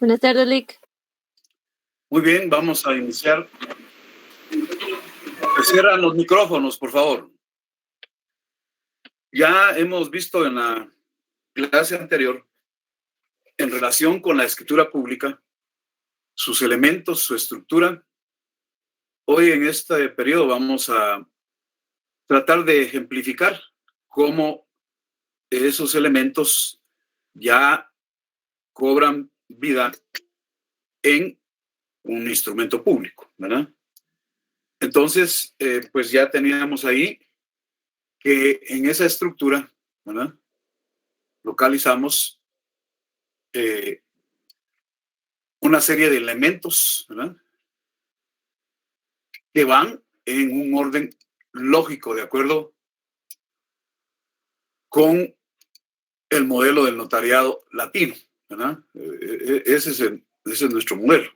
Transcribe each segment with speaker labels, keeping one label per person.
Speaker 1: Buenas tardes, Lick.
Speaker 2: Muy bien, vamos a iniciar. Cierran los micrófonos, por favor. Ya hemos visto en la clase anterior, en relación con la escritura pública, sus elementos, su estructura. Hoy en este periodo vamos a tratar de ejemplificar cómo esos elementos ya cobran vida en un instrumento público, ¿verdad? Entonces, pues ya teníamos ahí que en esa estructura, ¿verdad?, localizamos una serie de elementos, ¿verdad?, que van en un orden lógico, de acuerdo con el modelo del notariado latino, ¿verdad? Ese es nuestro modelo.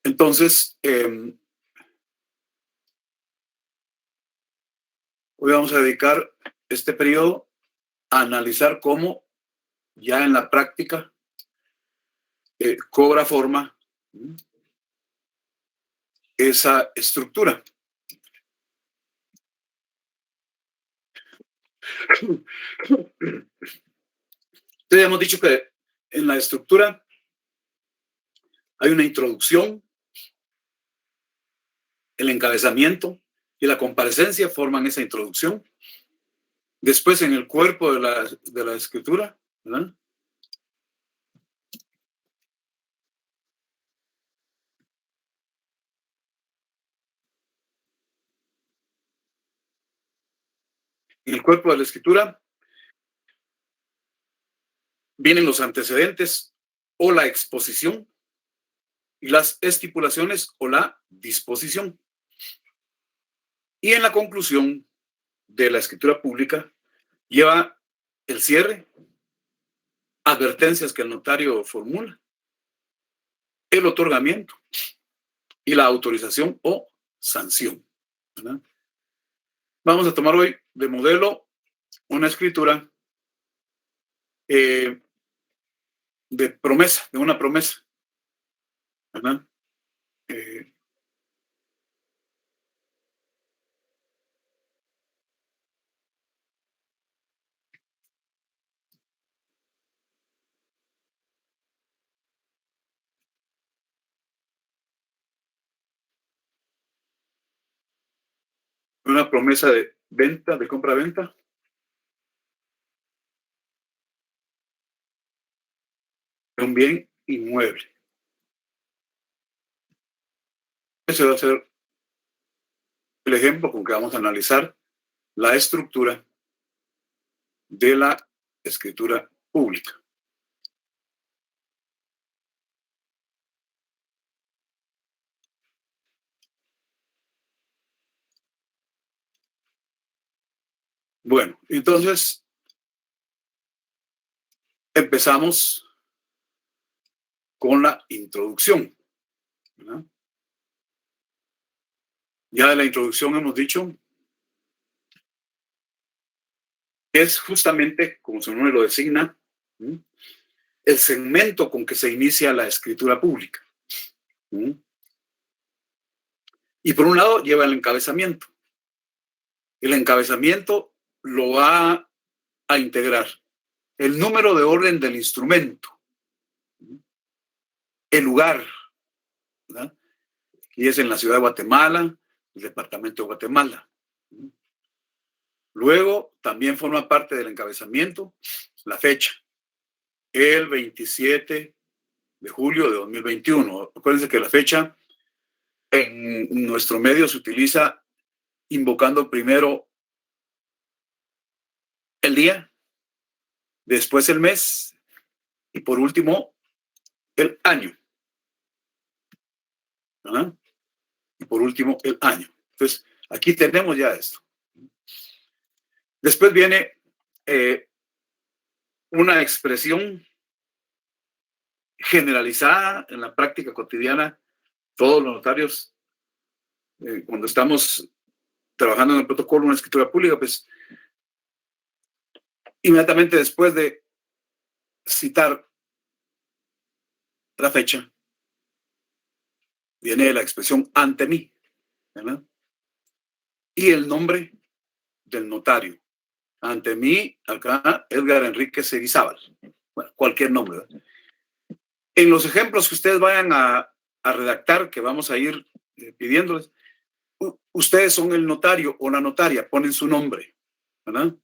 Speaker 2: Entonces, hoy vamos a dedicar este periodo a analizar cómo ya en la práctica cobra forma esa estructura. Entonces, hemos dicho que en la estructura hay una introducción, el encabezamiento y la comparecencia forman esa introducción. Después, en el cuerpo de la escritura, ¿verdad?, en el cuerpo de la escritura vienen los antecedentes o la exposición y las estipulaciones o la disposición. Y en la conclusión de la escritura pública lleva el cierre, advertencias que el notario formula, el otorgamiento y la autorización o sanción, ¿verdad? Vamos a tomar hoy de modelo una escritura de promesa, de una promesa, ¿verdad? Una promesa de venta, de compra-venta, de un bien inmueble. Ese va a ser el ejemplo con que vamos a analizar la estructura de la escritura pública. Bueno, entonces empezamos con la introducción, ¿verdad? Ya de la introducción hemos dicho que es justamente, como su nombre lo designa, el segmento con que se inicia la escritura pública. Y por un lado lleva el encabezamiento. El encabezamiento lo va a integrar el número de orden del instrumento, el lugar, ¿verdad?, y es en la ciudad de Guatemala, el departamento de Guatemala. Luego también forma parte del encabezamiento la fecha, el 27 de julio de 2021. Acuérdense que la fecha en nuestro medio se utiliza invocando primero el día, después el mes y por último el año, ¿verdad? Y por último el año. Entonces, aquí tenemos ya esto. Después viene una expresión generalizada en la práctica cotidiana. Todos los notarios, cuando estamos trabajando en el protocolo de una escritura pública, pues inmediatamente después de citar la fecha, viene la expresión ante mí, ¿verdad? Y el nombre del notario. Ante mí, acá, Edgar Enrique Seguizábal. Bueno, cualquier nombre, ¿verdad? En los ejemplos que ustedes vayan a redactar, que vamos a ir pidiéndoles, ustedes son el notario o la notaria, ponen su nombre, ¿verdad?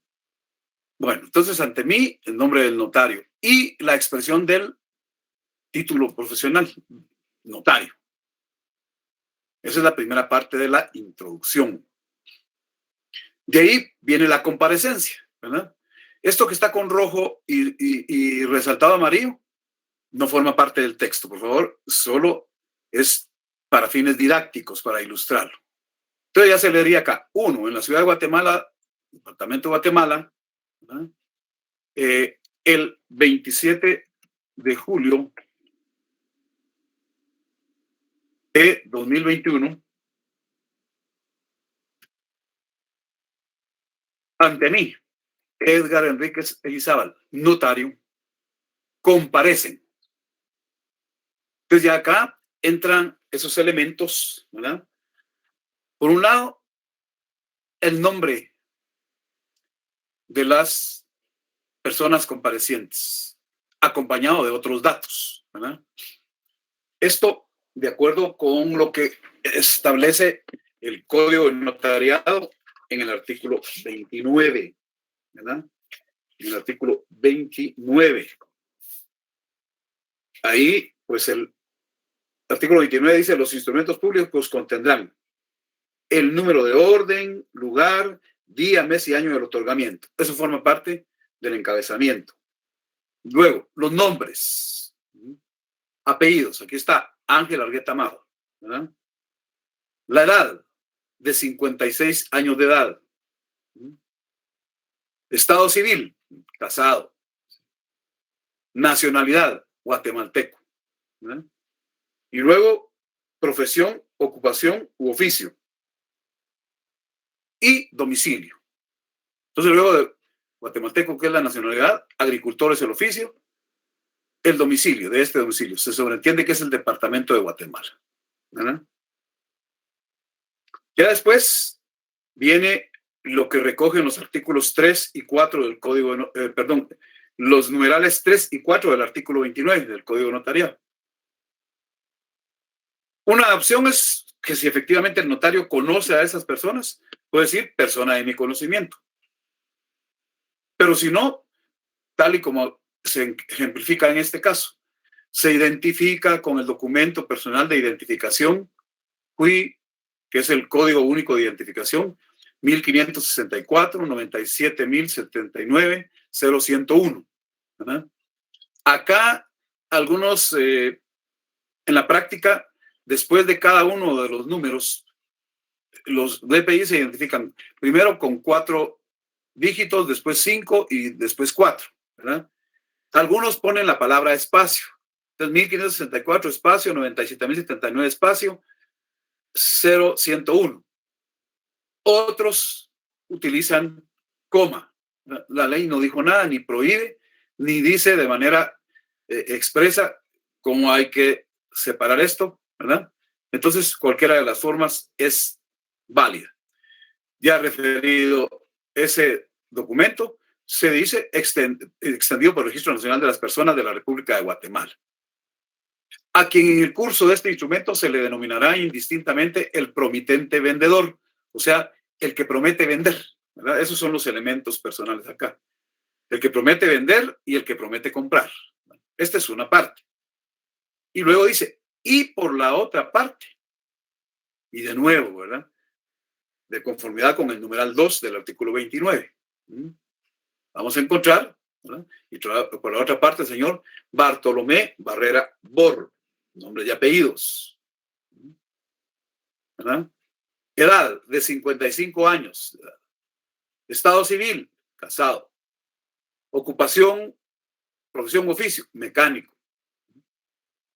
Speaker 2: Bueno, entonces ante mí, el nombre del notario y la expresión del título profesional, notario. Esa es la primera parte de la introducción. De ahí viene la comparecencia, ¿verdad? Esto que está con rojo y resaltado amarillo no forma parte del texto, por favor, solo es para fines didácticos, para ilustrarlo. Entonces ya se leería acá, 1, en la ciudad de Guatemala, departamento de Guatemala, ¿verdad? El 27 de julio de 2021, ante mí, Edgar Enríquez Elizábal, notario, comparecen. Entonces ya acá entran esos elementos, ¿verdad? Por un lado, el nombre de las personas comparecientes, acompañado de otros datos, ¿verdad? Esto, de acuerdo con lo que establece el Código de Notariado en el artículo 29, ¿verdad? En el artículo 29. Ahí, pues el artículo 29 dice, los instrumentos públicos contendrán el número de orden, lugar, día, mes y año del otorgamiento. Eso forma parte del encabezamiento. Luego, los nombres, apellidos. Aquí está Ángel Argueta Majo, ¿verdad? La edad, de 56 años de edad. Estado civil, casado. Nacionalidad, guatemalteco, ¿verdad? Y luego, profesión, ocupación u oficio. Y domicilio. Entonces, luego de guatemalteco, que es la nacionalidad, agricultor es el oficio, el domicilio, de este domicilio, se sobreentiende que es el departamento de Guatemala, ¿verdad? Ya después viene lo que recogen los artículos 3 y 4 del Código, los numerales 3 y 4 del artículo 29 del Código Notarial. Una opción es que si efectivamente el notario conoce a esas personas, puede decir persona de mi conocimiento. Pero si no, tal y como se ejemplifica en este caso, se identifica con el documento personal de identificación, CUI, que es el Código Único de Identificación, 1564, 97.079, 0101. ¿Verdad? Acá, algunos, en la práctica, después de cada uno de los números, los DPI se identifican primero con 4 dígitos, después 5 y después 4, ¿verdad? Algunos ponen la palabra espacio. Entonces, 1564 espacio, 97.079 espacio, 0101. Otros utilizan coma. La ley no dijo nada, ni prohíbe, ni dice de manera expresa cómo hay que separar esto, ¿verdad? Entonces, cualquiera de las formas es válida. Ya referido ese documento, se dice extendido por el Registro Nacional de las Personas de la República de Guatemala. A quien en el curso de este instrumento se le denominará indistintamente el promitente vendedor, o sea, el que promete vender, ¿verdad? Esos son los elementos personales acá. El que promete vender y el que promete comprar. Esta es una parte. Y luego dice, y por la otra parte, y de nuevo, ¿verdad? De conformidad con el numeral 2 del artículo 29. Vamos a encontrar, ¿verdad? Y por la otra parte, el señor Bartolomé Barrera Borro, nombre y apellidos, ¿verdad? Edad, de 55 años. Estado civil, casado. Ocupación, profesión, oficio, mecánico.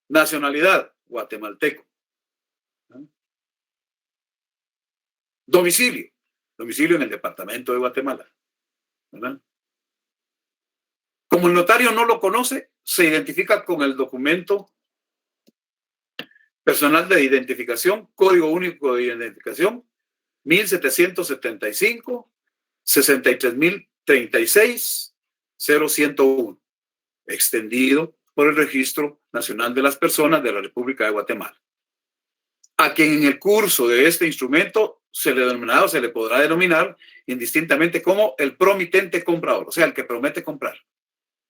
Speaker 2: Nacionalidad, guatemalteco. Domicilio, domicilio en el departamento de Guatemala, ¿verdad? Como el notario no lo conoce, se identifica con el documento Personal de identificación, Código Único de Identificación, 1775, 63.036, 0101, extendido por el Registro Nacional de las Personas de la República de Guatemala. A quien en el curso de este instrumento se le podrá denominar indistintamente como el promitente comprador, o sea, el que promete comprar.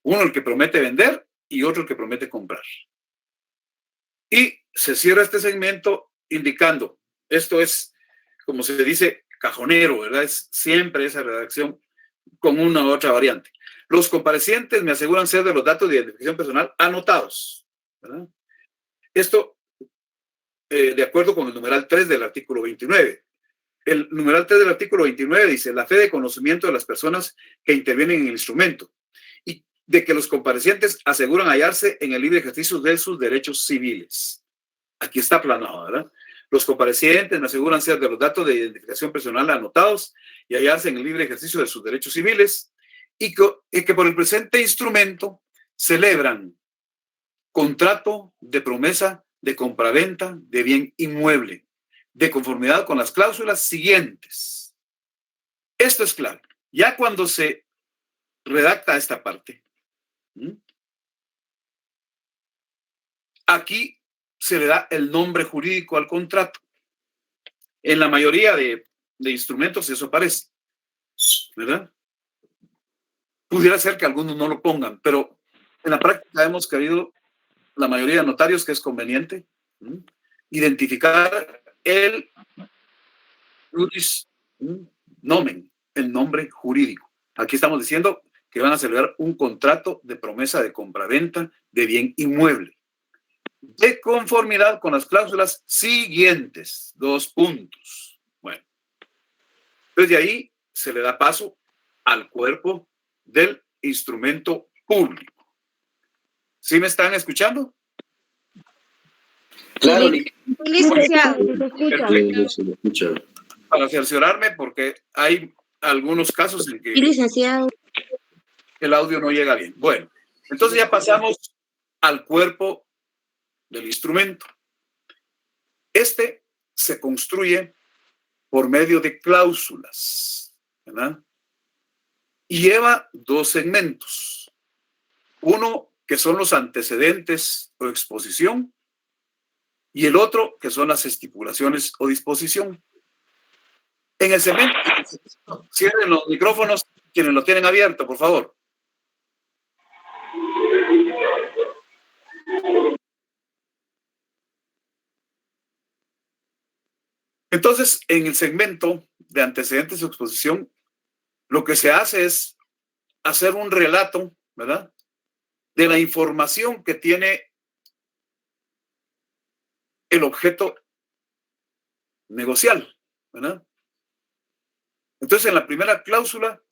Speaker 2: Uno el que promete vender y otro el que promete comprar. Y se cierra este segmento indicando, esto es, como se dice, cajonero, ¿verdad? Es siempre esa redacción con una u otra variante. Los comparecientes me aseguran ser de los datos de identificación personal anotados, ¿verdad? Esto, de acuerdo con el numeral 3 del artículo 29. El numeral 3 del artículo 29 dice, la fe de conocimiento de las personas que intervienen en el instrumento y de que los comparecientes aseguran hallarse en el libre ejercicio de sus derechos civiles. Aquí está planado, ¿verdad? Los comparecientes me aseguran ser de los datos de identificación personal anotados y hallarse en el libre ejercicio de sus derechos civiles y que por el presente instrumento celebran contrato de promesa de compraventa de bien inmueble de conformidad con las cláusulas siguientes. Esto es claro. Ya cuando se redacta esta parte, aquí se le da el nombre jurídico al contrato. En la mayoría de instrumentos eso aparece, ¿verdad? Pudiera ser que algunos no lo pongan, pero en la práctica hemos querido, la mayoría de notarios, que es conveniente identificar el juris nomen, el nombre jurídico. Aquí estamos diciendo que van a celebrar un contrato de promesa de compraventa de bien inmueble de conformidad con las cláusulas siguientes. 2 puntos. Bueno, desde ahí se le da paso al cuerpo del instrumento público. ¿Sí me están escuchando?
Speaker 1: Claro,
Speaker 3: licenciado.
Speaker 2: Para cerciorarme, porque hay algunos casos en que
Speaker 3: Licenciado.
Speaker 2: el audio no llega bien. Bueno, entonces ya pasamos al cuerpo del instrumento. Este se construye por medio de cláusulas, ¿verdad? Y lleva 2 segmentos. Uno que son los antecedentes o exposición y el otro que son las estipulaciones o disposición. En el segmento, cierren los micrófonos quienes lo tienen abierto, por favor. Entonces, en el segmento de antecedentes o exposición, lo que se hace es hacer un relato, ¿verdad?, de la información que tiene el objeto negocial, ¿verdad? Entonces, en la primera cláusula,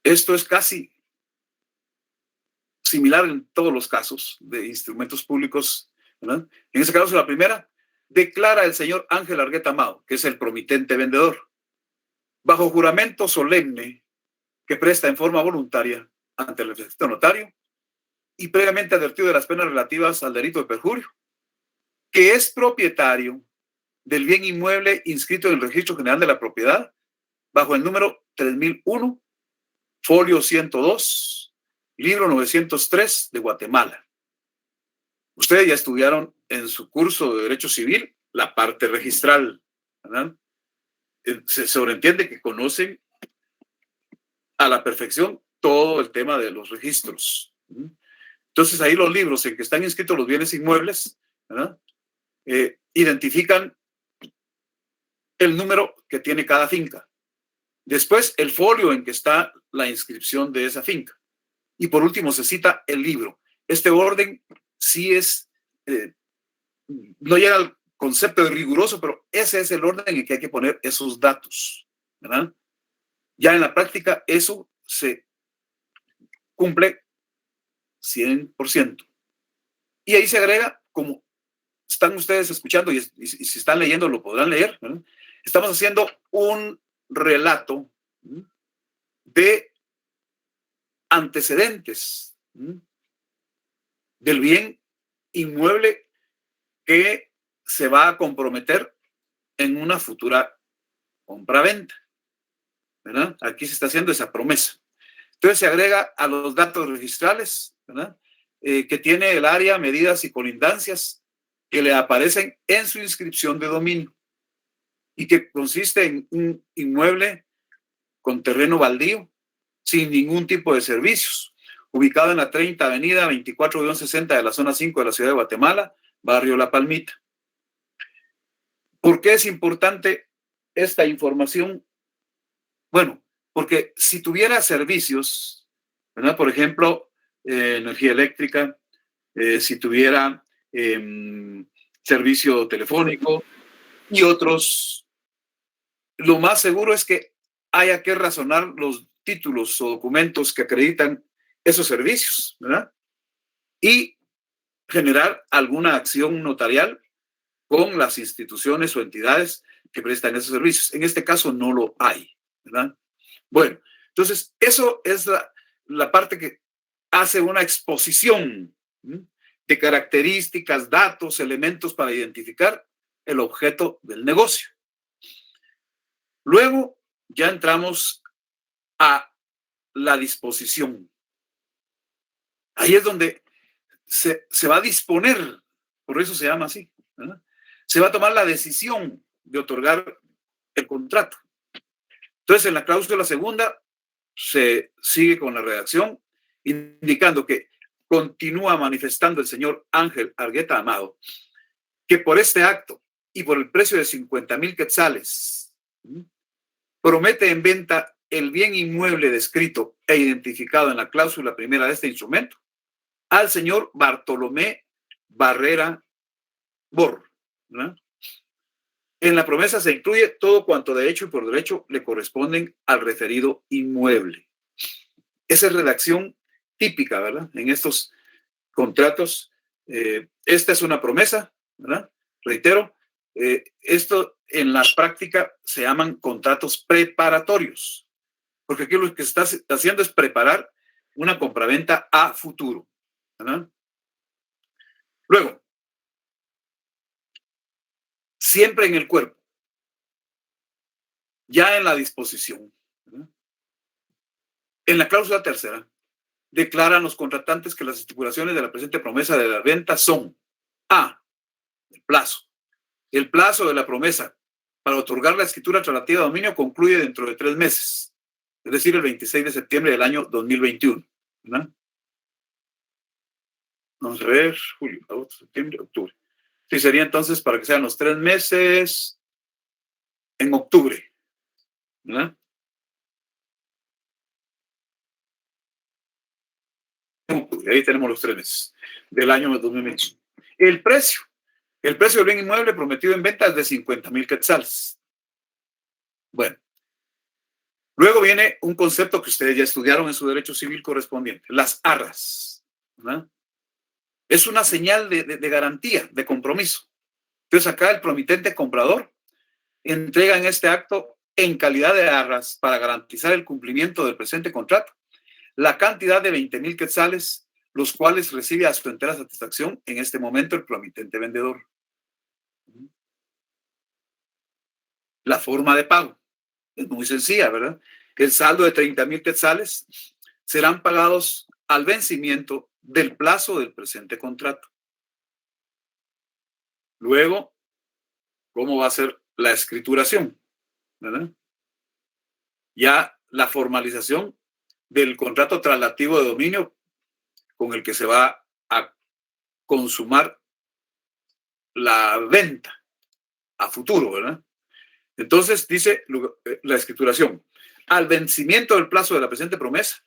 Speaker 2: esto es casi similar en todos los casos de instrumentos públicos, ¿verdad? En ese caso, la primera, declara el señor Ángel Argueta Amado, que es el promitente vendedor, bajo juramento solemne que presta en forma voluntaria ante el registro notario y previamente advertido de las penas relativas al delito de perjurio, que es propietario del bien inmueble inscrito en el Registro General de la Propiedad bajo el número 3001, folio 102, libro 903 de Guatemala. Ustedes ya estudiaron en su curso de Derecho Civil la parte registral, ¿verdad? Se sobreentiende que conocen a la perfección todo el tema de los registros. Entonces ahí los libros en que están inscritos los bienes inmuebles, ¿verdad?, identifican el número que tiene cada finca. Después el folio en que está la inscripción de esa finca. Y por último se cita el libro. Este orden sí es, no llega al concepto de riguroso, pero ese es el orden en el que hay que poner esos datos, ¿verdad? Ya en la práctica eso se cumple 100%. Y ahí se agrega, como están ustedes escuchando y si están leyendo lo podrán leer, ¿verdad? Estamos haciendo un relato de antecedentes del bien inmueble que se va a comprometer en una futura compra-venta, ¿verdad? Aquí se está haciendo esa promesa. Entonces se agrega a los datos registrales, ¿verdad? Que tiene el área, medidas y colindancias que le aparecen en su inscripción de dominio y que consiste en un inmueble con terreno baldío, sin ningún tipo de servicios, ubicado en la 30 Avenida 24-60 de la zona 5 de la ciudad de Guatemala, barrio La Palmita. ¿Por qué es importante esta información? Bueno, porque si tuviera servicios, ¿verdad? Por ejemplo, energía eléctrica, si tuviera servicio telefónico y otros, lo más seguro es que haya que razonar los títulos o documentos que acreditan esos servicios, ¿verdad? Y generar alguna acción notarial con las instituciones o entidades que prestan esos servicios. En este caso no lo hay, ¿verdad? Bueno, entonces eso es la parte que hace una exposición de características, datos, elementos para identificar el objeto del negocio. Luego ya entramos a la disposición. Ahí es donde se va a disponer, por eso se llama así, ¿verdad? Se va a tomar la decisión de otorgar el contrato. Entonces, en la cláusula segunda se sigue con la redacción indicando que continúa manifestando el señor Ángel Argueta Amado que por este acto y por el precio de 50,000 quetzales promete en venta el bien inmueble descrito e identificado en la cláusula primera de este instrumento al señor Bartolomé Barrera Bor, ¿verdad? En la promesa se incluye todo cuanto de hecho y por derecho le corresponden al referido inmueble. Esa es redacción típica, ¿verdad? En estos contratos, esta es una promesa, ¿verdad? Reitero, esto en la práctica se llaman contratos preparatorios, porque aquí lo que se está haciendo es preparar una compraventa a futuro, ¿verdad? Luego, siempre en el cuerpo, ya en la disposición, ¿verdad? En la cláusula tercera, declaran los contratantes que las estipulaciones de la presente promesa de la venta son A, el plazo. El plazo de la promesa para otorgar la escritura relativa a dominio concluye dentro de 3 meses, es decir, el 26 de septiembre del año 2021, ¿verdad? Vamos a ver, julio, agosto, septiembre, octubre. Sí, sería entonces para que sean los 3 meses en octubre, ¿verdad? En octubre, ahí tenemos los 3 meses del año 2021. El precio del bien inmueble prometido en venta es de 50,000 quetzales. Bueno, luego viene un concepto que ustedes ya estudiaron en su derecho civil correspondiente, las arras, ¿verdad? Es una señal de garantía, de compromiso. Entonces acá el promitente comprador entrega en este acto en calidad de arras para garantizar el cumplimiento del presente contrato la cantidad de 20,000 quetzales, los cuales recibe a su entera satisfacción en este momento el promitente vendedor. La forma de pago es muy sencilla, ¿verdad? El saldo de 30,000 quetzales serán pagados al vencimiento del plazo del presente contrato. Luego, ¿cómo va a ser la escrituración? ¿Verdad? Ya la formalización del contrato traslativo de dominio con el que se va a consumar la venta a futuro, ¿verdad? Entonces dice la escrituración: al vencimiento del plazo de la presente promesa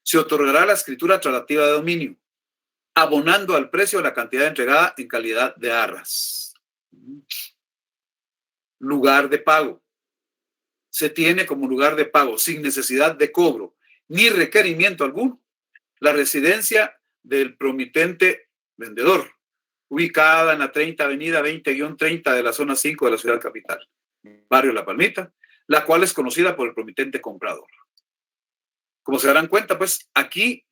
Speaker 2: se otorgará la escritura traslativa de dominio, abonando al precio la cantidad entregada en calidad de arras. Lugar de pago. Se tiene como lugar de pago, sin necesidad de cobro ni requerimiento alguno, la residencia del promitente vendedor, ubicada en la 30 Avenida 20-30 de la zona 5 de la ciudad capital, barrio La Palmita, la cual es conocida por el promitente comprador. Como se darán cuenta, pues aquí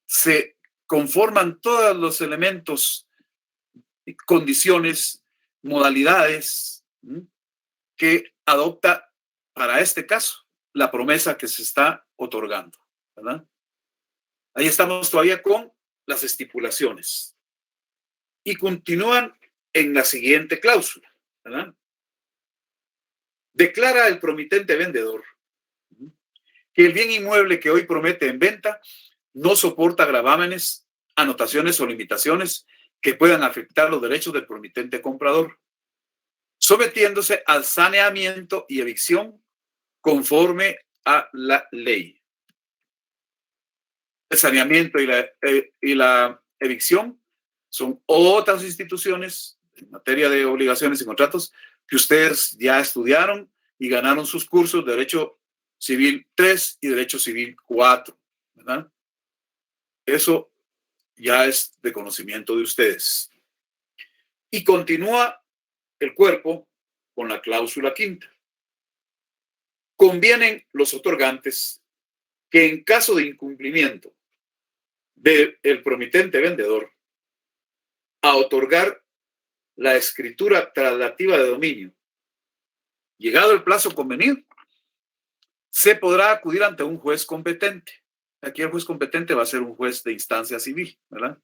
Speaker 2: se conforman todos los elementos condiciones, modalidades que adopta para este caso la promesa que se está otorgando, ¿verdad? Ahí estamos todavía con las estipulaciones. Y continúan en la siguiente cláusula, ¿verdad? Declara el promitente vendedor que el bien inmueble que hoy promete en venta no soporta gravámenes, anotaciones o limitaciones que puedan afectar los derechos del promitente comprador, sometiéndose al saneamiento y evicción conforme a la ley. El saneamiento y la evicción son otras instituciones en materia de obligaciones y contratos que ustedes ya estudiaron y ganaron sus cursos de Derecho Civil 3 y Derecho Civil 4, ¿verdad? Eso ya es de conocimiento de ustedes. Y continúa el cuerpo con la cláusula quinta. Convienen los otorgantes que en caso de incumplimiento del promitente vendedor a otorgar la escritura traslativa de dominio, llegado el plazo convenido, se podrá acudir ante un juez competente. Aquí el juez competente va a ser un juez de instancia civil, ¿verdad?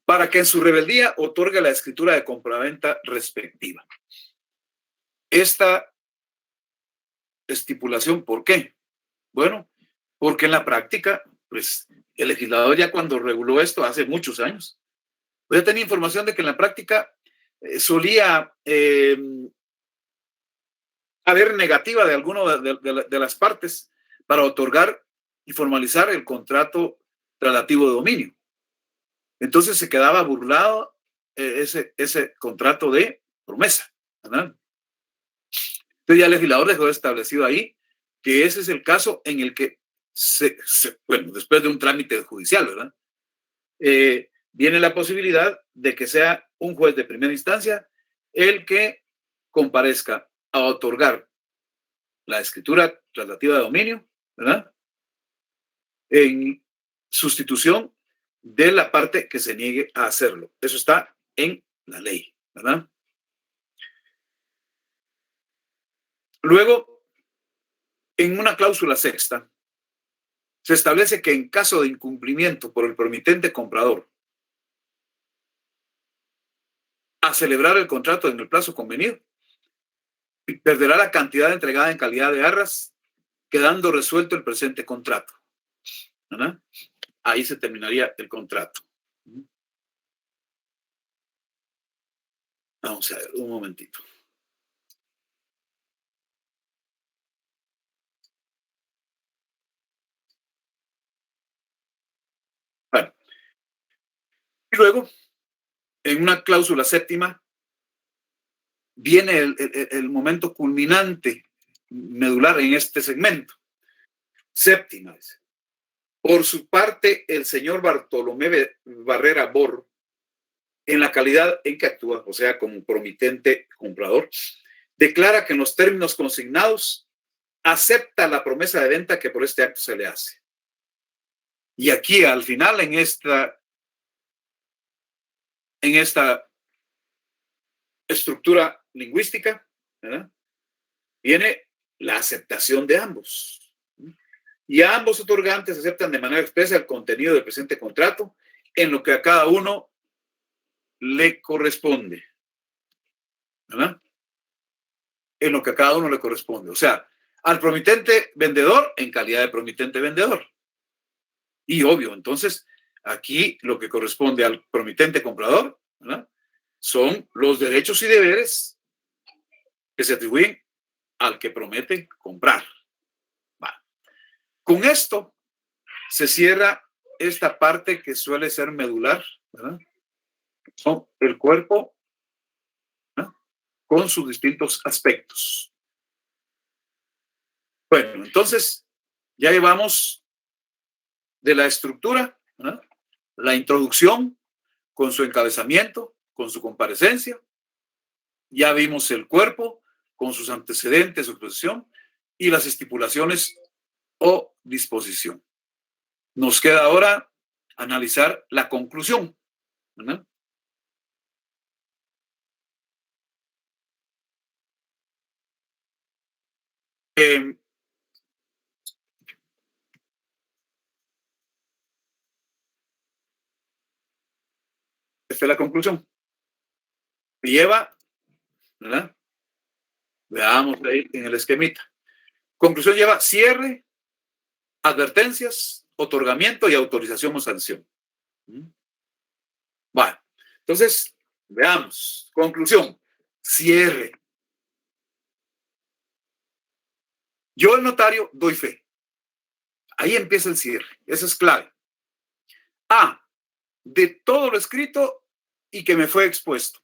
Speaker 2: Para que en su rebeldía otorgue la escritura de compraventa respectiva. Esta estipulación, ¿por qué? Bueno, porque en la práctica, pues el legislador ya cuando reguló esto hace muchos años, pues ya tenía información de que en la práctica solía haber negativa de alguna de las partes para otorgar y formalizar el contrato relativo de dominio. Entonces se quedaba burlado ese contrato de promesa, ¿verdad? Entonces ya el legislador dejó establecido ahí que ese es el caso en el que, bueno, después de un trámite judicial, ¿verdad? Viene la posibilidad de que sea un juez de primera instancia el que comparezca a otorgar la escritura traslativa de dominio, ¿verdad? En sustitución de la parte que se niegue a hacerlo. Eso está en la ley, ¿verdad? Luego, en una cláusula sexta, se establece que en caso de incumplimiento por el promitente comprador a celebrar el contrato en el plazo convenido, perderá la cantidad entregada en calidad de arras, quedando resuelto el presente contrato, ¿verdad? Ahí se terminaría el contrato. Vamos a ver, un momentito. Bueno, y luego, en una cláusula séptima, viene el momento culminante, medular en este segmento. Séptima. Por su parte, el señor Bartolomé Barrera Bor, en la calidad en que actúa, o sea, como promitente comprador, declara que en los términos consignados acepta la promesa de venta que por este acto se le hace. Y aquí, al final, en esta estructura lingüística, ¿verdad?, viene la aceptación de ambos. Y a ambos otorgantes aceptan de manera expresa el contenido del presente contrato en lo que a cada uno le corresponde, ¿verdad? En lo que a cada uno le corresponde. O sea, al promitente vendedor en calidad de promitente vendedor. Y obvio, entonces, aquí lo que corresponde al promitente comprador, ¿verdad?, son los derechos y deberes que se atribuyen al que promete comprar. Vale. Con esto se cierra esta parte que suele ser medular, ¿verdad?, son el cuerpo, ¿verdad?, con sus distintos aspectos. Bueno, entonces ya llevamos de la estructura, ¿verdad?, la introducción con su encabezamiento, con su comparecencia. Ya vimos el cuerpo con sus antecedentes, su exposición y las estipulaciones o disposición. Nos queda ahora analizar la conclusión, ¿verdad? Esta es la conclusión. Lleva, ¿verdad? Veamos ahí en el esquemita. Conclusión lleva cierre, advertencias, otorgamiento y autorización o sanción. Bueno, entonces, veamos. Conclusión, cierre. Yo, el notario, doy fe. Ahí empieza el cierre. Eso es clave. A, de todo lo escrito y que me fue expuesto.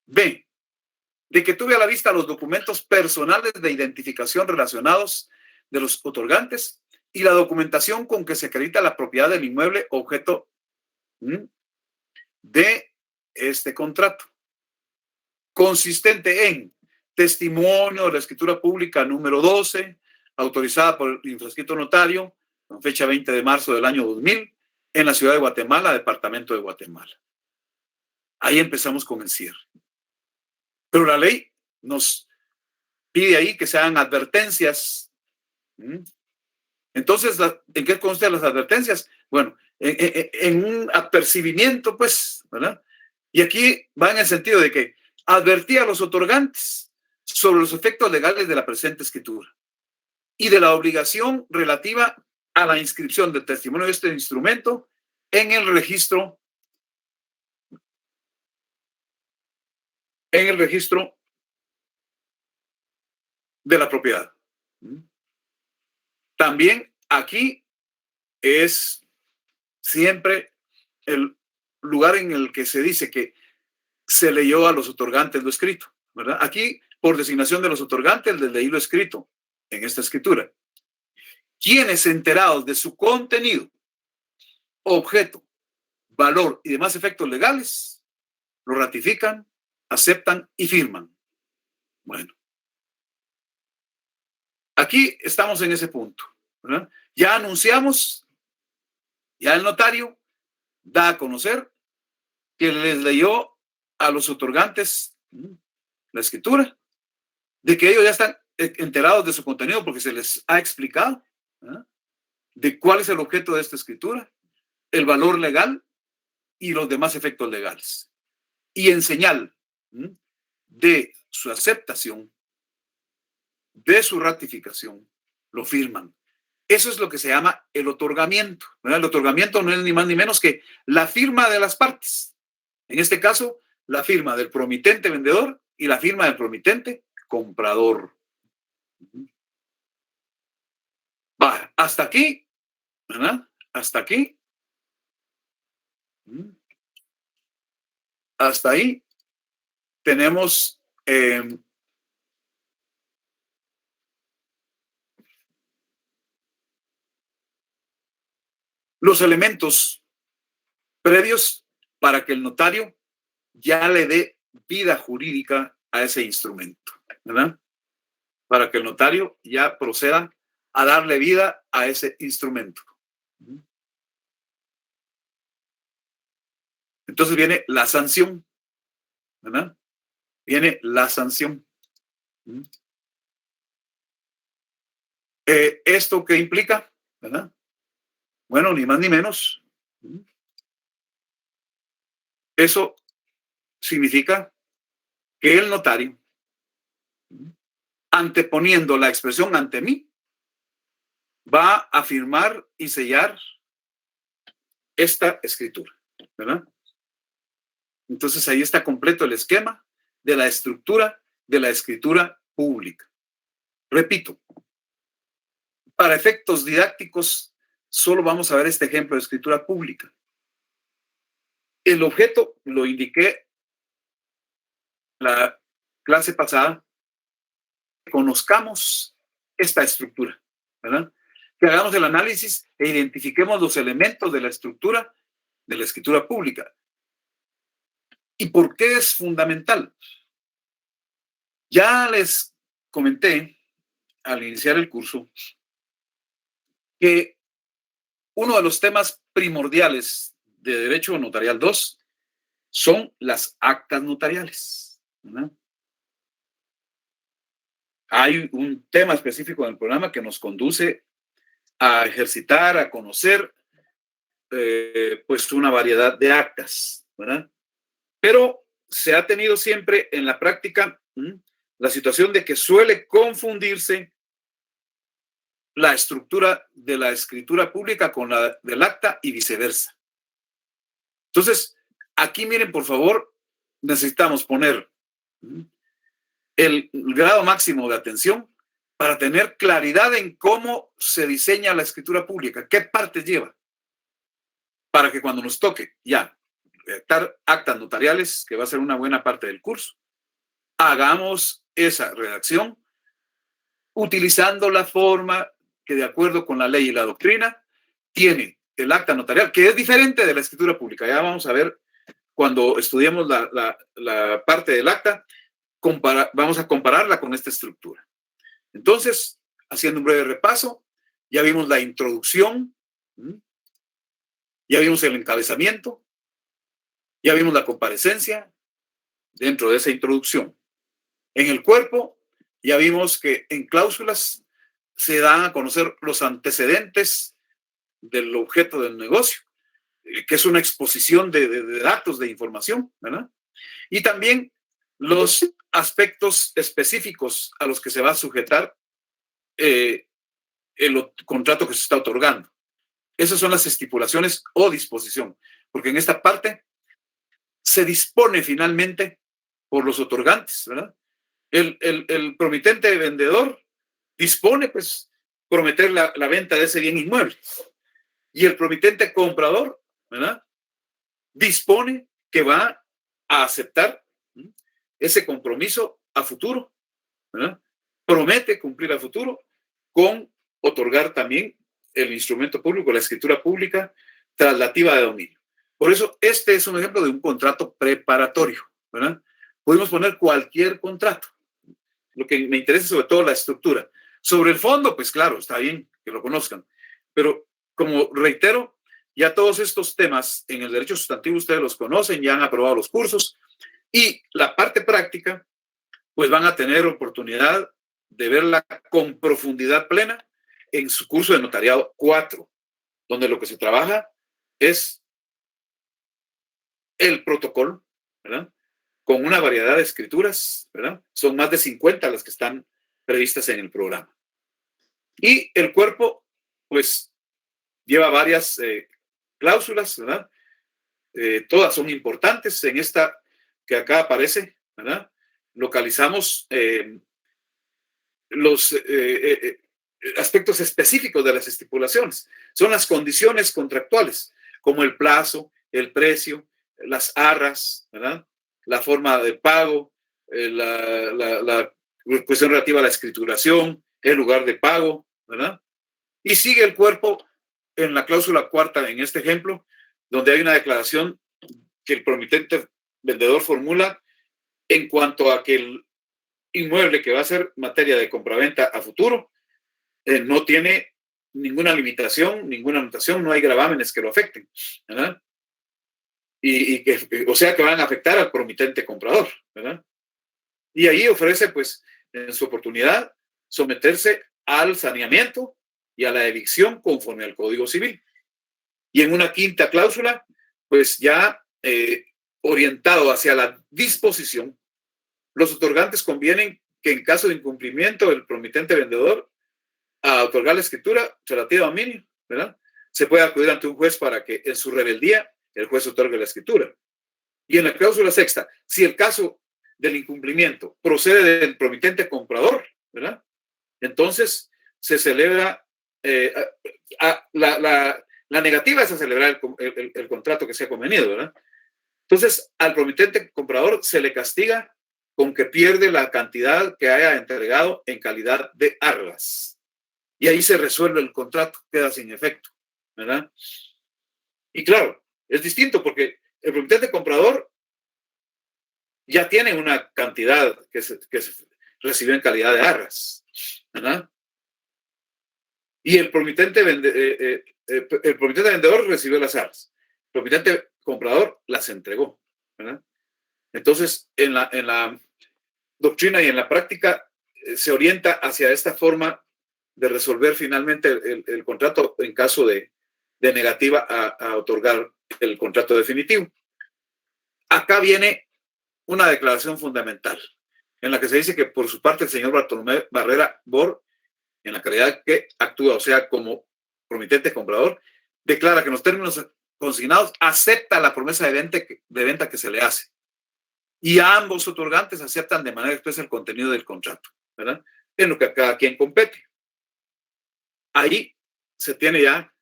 Speaker 2: B, de que tuve a la vista los documentos personales de identificación relacionados de los otorgantes y la documentación con que se acredita la propiedad del inmueble objeto de este contrato, consistente en testimonio de la escritura pública número 12, autorizada por el infrascrito notario, con fecha 20 de marzo del año 2000, en la ciudad de Guatemala, departamento de Guatemala. Ahí empezamos con el cierre. Pero la ley nos pide ahí que se hagan advertencias. Entonces, ¿en qué consisten las advertencias? Bueno, en un apercibimiento, pues, ¿verdad? Y aquí va en el sentido de que advertía a los otorgantes sobre los efectos legales de la presente escritura y de la obligación relativa a la inscripción del testimonio de este instrumento en el registro de la propiedad. También aquí es siempre el lugar en el que se dice que se leyó a los otorgantes lo escrito, ¿verdad? Aquí, por designación de los otorgantes, les leí lo escrito en esta escritura. Quienes, enterados de su contenido, objeto, valor y demás efectos legales, lo ratifican, aceptan y firman. Bueno, aquí estamos en ese punto, ¿verdad? Ya anunciamos, ya el notario da a conocer que les leyó a los otorgantes la escritura, de que ellos ya están enterados de su contenido porque se les ha explicado, ¿verdad?, de cuál es el objeto de esta escritura, el valor legal y los demás efectos legales. Y en señal de su aceptación, de su ratificación, lo firman. Eso es lo que se llama el otorgamiento, ¿verdad? El otorgamiento no es ni más ni menos que la firma de las partes. En este caso, la firma del promitente vendedor y la firma del promitente comprador. Va, hasta aquí, ¿verdad? Hasta aquí. Hasta ahí tenemos los elementos previos para que el notario ya le dé vida jurídica a ese instrumento, ¿verdad? Para que el notario ya proceda a darle vida a ese instrumento. Entonces viene la sanción, ¿verdad? Viene la sanción. ¿Esto qué implica? ¿Verdad? Bueno, ni más ni menos. Eso significa que el notario, anteponiendo la expresión ante mí, va a firmar y sellar esta escritura, ¿verdad? Entonces ahí está completo el esquema de la estructura de la escritura pública. Repito, para efectos didácticos, solo vamos a ver este ejemplo de escritura pública. El objeto lo indiqué la clase pasada. Conozcamos esta estructura, ¿verdad? Que hagamos el análisis e identifiquemos los elementos de la estructura de la escritura pública. ¿Y por qué es fundamental? Ya les comenté al iniciar el curso que uno de los temas primordiales de Derecho Notarial 2 son las actas notariales, ¿verdad? hay un tema específico en el programa que nos conduce a ejercitar, a conocer, pues una variedad de actas, ¿verdad? Pero se ha tenido siempre en la práctica la situación de que suele confundirse la estructura de la escritura pública con la del acta y viceversa. Entonces, aquí miren, por favor, necesitamos poner el grado máximo de atención para tener claridad en cómo se diseña la escritura pública, qué partes lleva, para que cuando nos toque ya redactar actas notariales, que va a ser una buena parte del curso, hagamos esa redacción utilizando la forma que, de acuerdo con la ley y la doctrina, tiene el acta notarial, que es diferente de la escritura pública. Ya vamos a ver cuando estudiemos la parte del acta, vamos a compararla con esta estructura. Entonces, haciendo un breve repaso, ya vimos la introducción, ya vimos el encabezamiento, ya vimos la comparecencia dentro de esa introducción. En el cuerpo, ya vimos que en cláusulas se dan a conocer los antecedentes del objeto del negocio, que es una exposición de datos, de información, ¿verdad? Y también los aspectos específicos a los que se va a sujetar el contrato que se está otorgando. Esas son las estipulaciones o disposición, porque en esta parte se dispone finalmente por los otorgantes, ¿verdad? El promitente vendedor dispone, pues, prometer la venta de ese bien inmueble. Y el promitente comprador, ¿verdad?, dispone que va a aceptar ese compromiso a futuro, ¿verdad? Promete cumplir a futuro con otorgar también el instrumento público, la escritura pública traslativa de dominio. Por eso, este es un ejemplo de un contrato preparatorio, ¿verdad? Podemos poner cualquier contrato. Lo que me interesa sobre todo la estructura. Sobre el fondo, pues claro, está bien que lo conozcan. Pero, como reitero, ya todos estos temas en el derecho sustantivo ustedes los conocen, ya han aprobado los cursos. Y la parte práctica, pues van a tener oportunidad de verla con profundidad plena en su curso de notariado 4, donde lo que se trabaja es el protocolo, ¿verdad?, con una variedad de escrituras, ¿verdad? Son más de 50 las que están previstas en el programa. Y el cuerpo, pues, lleva varias cláusulas, ¿verdad? Todas son importantes. En esta que acá aparece, ¿verdad?, localizamos los aspectos específicos de las estipulaciones. Son las condiciones contractuales, como el plazo, el precio, las arras, ¿verdad?, la forma de pago, la cuestión relativa a la escrituración, el lugar de pago, ¿verdad? Y sigue el cuerpo en la cláusula 4, en este ejemplo, donde hay una declaración que el promitente vendedor formula en cuanto a que el inmueble que va a ser materia de compraventa a futuro no tiene ninguna limitación, ninguna anotación, no hay gravámenes que lo afecten, ¿verdad? Y que, o sea, que van a afectar al promitente comprador, ¿verdad? Y ahí ofrece, pues, en su oportunidad, someterse al saneamiento y a la evicción conforme al Código Civil. Y en una quinta cláusula, pues ya orientado hacia la disposición, los otorgantes convienen que en caso de incumplimiento del promitente vendedor a otorgar la escritura relativa a dominio, ¿verdad?, se puede acudir ante un juez para que en su rebeldía el juez otorgue la escritura. Y en la cláusula 6, si el caso del incumplimiento procede del promitente comprador, ¿verdad?, entonces se celebra la negativa es a celebrar el contrato que se ha convenido, ¿verdad? Entonces, al promitente comprador se le castiga con que pierde la cantidad que haya entregado en calidad de arras. Y ahí se resuelve el contrato, queda sin efecto, ¿verdad? Y claro, es distinto porque el promitente comprador ya tiene una cantidad que se recibió en calidad de arras, ¿verdad? Y el promitente vendedor recibió las arras. El promitente comprador las entregó, ¿verdad? Entonces, en la doctrina y en la práctica, se orienta hacia esta forma de resolver finalmente el contrato en caso de negativa a otorgar el contrato definitivo. Acá viene una declaración fundamental en la que se dice que por su parte el señor Bartolomé Barrera Bor, en la calidad que actúa, o sea, como promitente comprador, declara que en los términos consignados acepta la promesa de venta que se le hace. Y a ambos otorgantes aceptan de manera expresa el contenido del contrato, ¿verdad? En lo que a cada quien compete. Ahí se tiene ya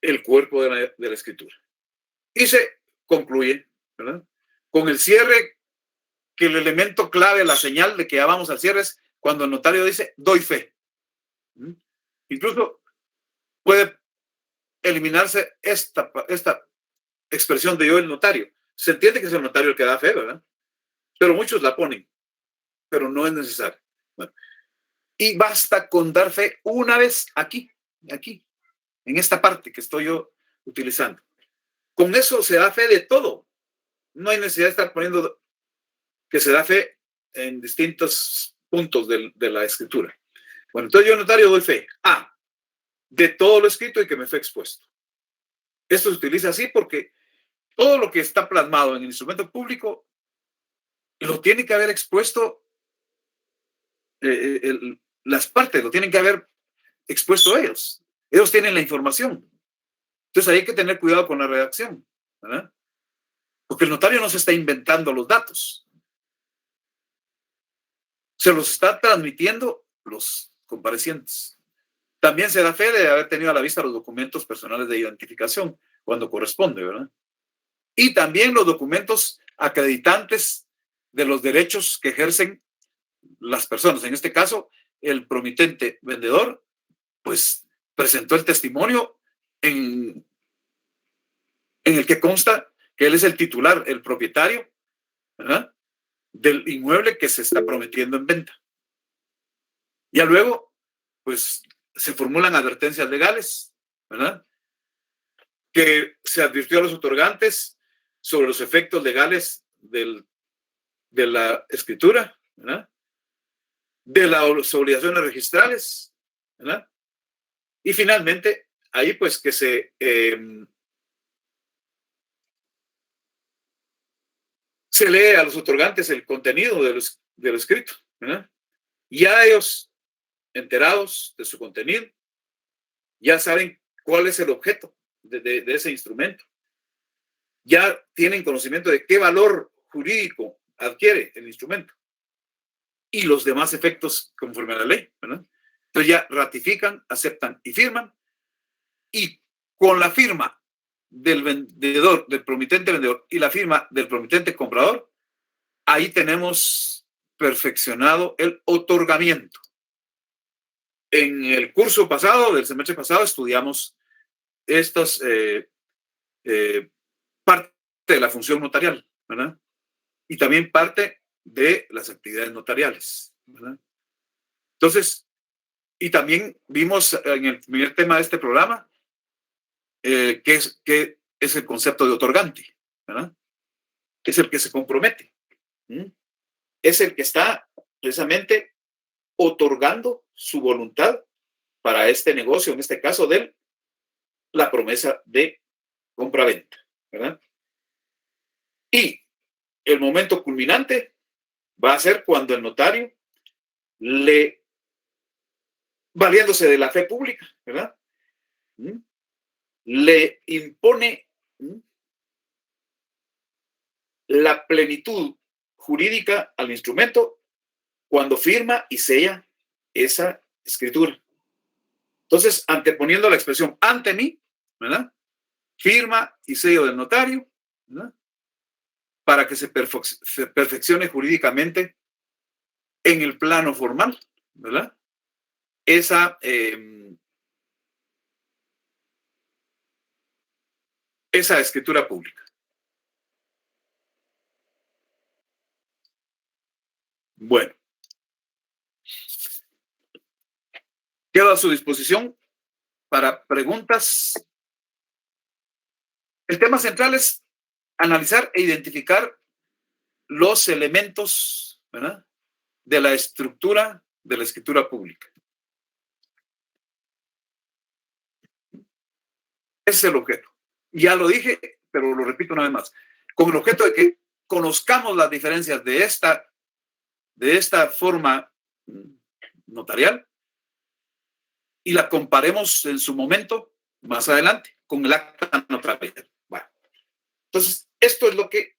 Speaker 2: el cuerpo de la escritura. Y se concluye, ¿verdad?, con el cierre, que el elemento clave, la señal de que ya vamos al cierre es cuando el notario dice, doy fe. Incluso puede eliminarse esta expresión de yo el notario. Se entiende que es el notario el que da fe, ¿verdad? Pero muchos la ponen, pero no es necesario. Bueno, y basta con dar fe una vez aquí, en esta parte que estoy yo utilizando. Con eso se da fe de todo. No hay necesidad de estar poniendo que se da fe en distintos puntos de la escritura. Bueno, entonces yo, notario, doy fe de todo lo escrito y que me fue expuesto. Esto se utiliza así porque todo lo que está plasmado en el instrumento público lo tiene que haber expuesto, las partes lo tienen que haber expuesto ellos. Ellos tienen la información. Entonces ahí hay que tener cuidado con la redacción, ¿verdad? Porque el notario no se está inventando los datos. Se los está transmitiendo los comparecientes. También se da fe de haber tenido a la vista los documentos personales de identificación cuando corresponde, ¿verdad? Y también los documentos acreditantes de los derechos que ejercen las personas. En este caso, el promitente vendedor, pues, presentó el testimonio en el que consta que él es el titular, el propietario, ¿verdad?, del inmueble que se está prometiendo en venta. Ya luego, pues, se formulan advertencias legales, ¿verdad?, que se advirtió a los otorgantes sobre los efectos legales de la escritura, ¿verdad?, de las obligaciones registrales, ¿verdad? Y finalmente, ahí pues que se lee a los otorgantes el contenido de lo escrito, ¿verdad? Ya ellos, enterados de su contenido, ya saben cuál es el objeto de ese instrumento. Ya tienen conocimiento de qué valor jurídico adquiere el instrumento y los demás efectos conforme a la ley, ¿verdad? Entonces ya ratifican, aceptan y firman, y con la firma del vendedor, del promitente vendedor, y la firma del promitente comprador, ahí tenemos perfeccionado el otorgamiento. En el curso pasado, del semestre pasado, estudiamos estas parte de la función notarial, ¿verdad? Y también parte de las actividades notariales, ¿verdad? Entonces, y también vimos en el primer tema de este programa qué es el concepto de otorgante, ¿verdad? Es el que se compromete. Es el que está precisamente otorgando su voluntad para este negocio, en este caso de la promesa de compra-venta, ¿verdad? Y el momento culminante va a ser cuando el notario valiéndose de la fe pública, ¿verdad?, le impone la plenitud jurídica al instrumento cuando firma y sella esa escritura. Entonces, anteponiendo la expresión ante mí, ¿verdad?, firma y sello del notario, ¿verdad?, para que se perfeccione jurídicamente en el plano formal, ¿verdad?, esa escritura pública. Bueno, quedo a su disposición para preguntas. El tema central es analizar e identificar los elementos, ¿verdad?, de la estructura de la escritura pública. Ese es el objeto. Ya lo dije, pero lo repito una vez más. Con el objeto de que conozcamos las diferencias de esta forma notarial y la comparemos en su momento, más adelante, con el acta notarial. Bueno, entonces, esto es lo que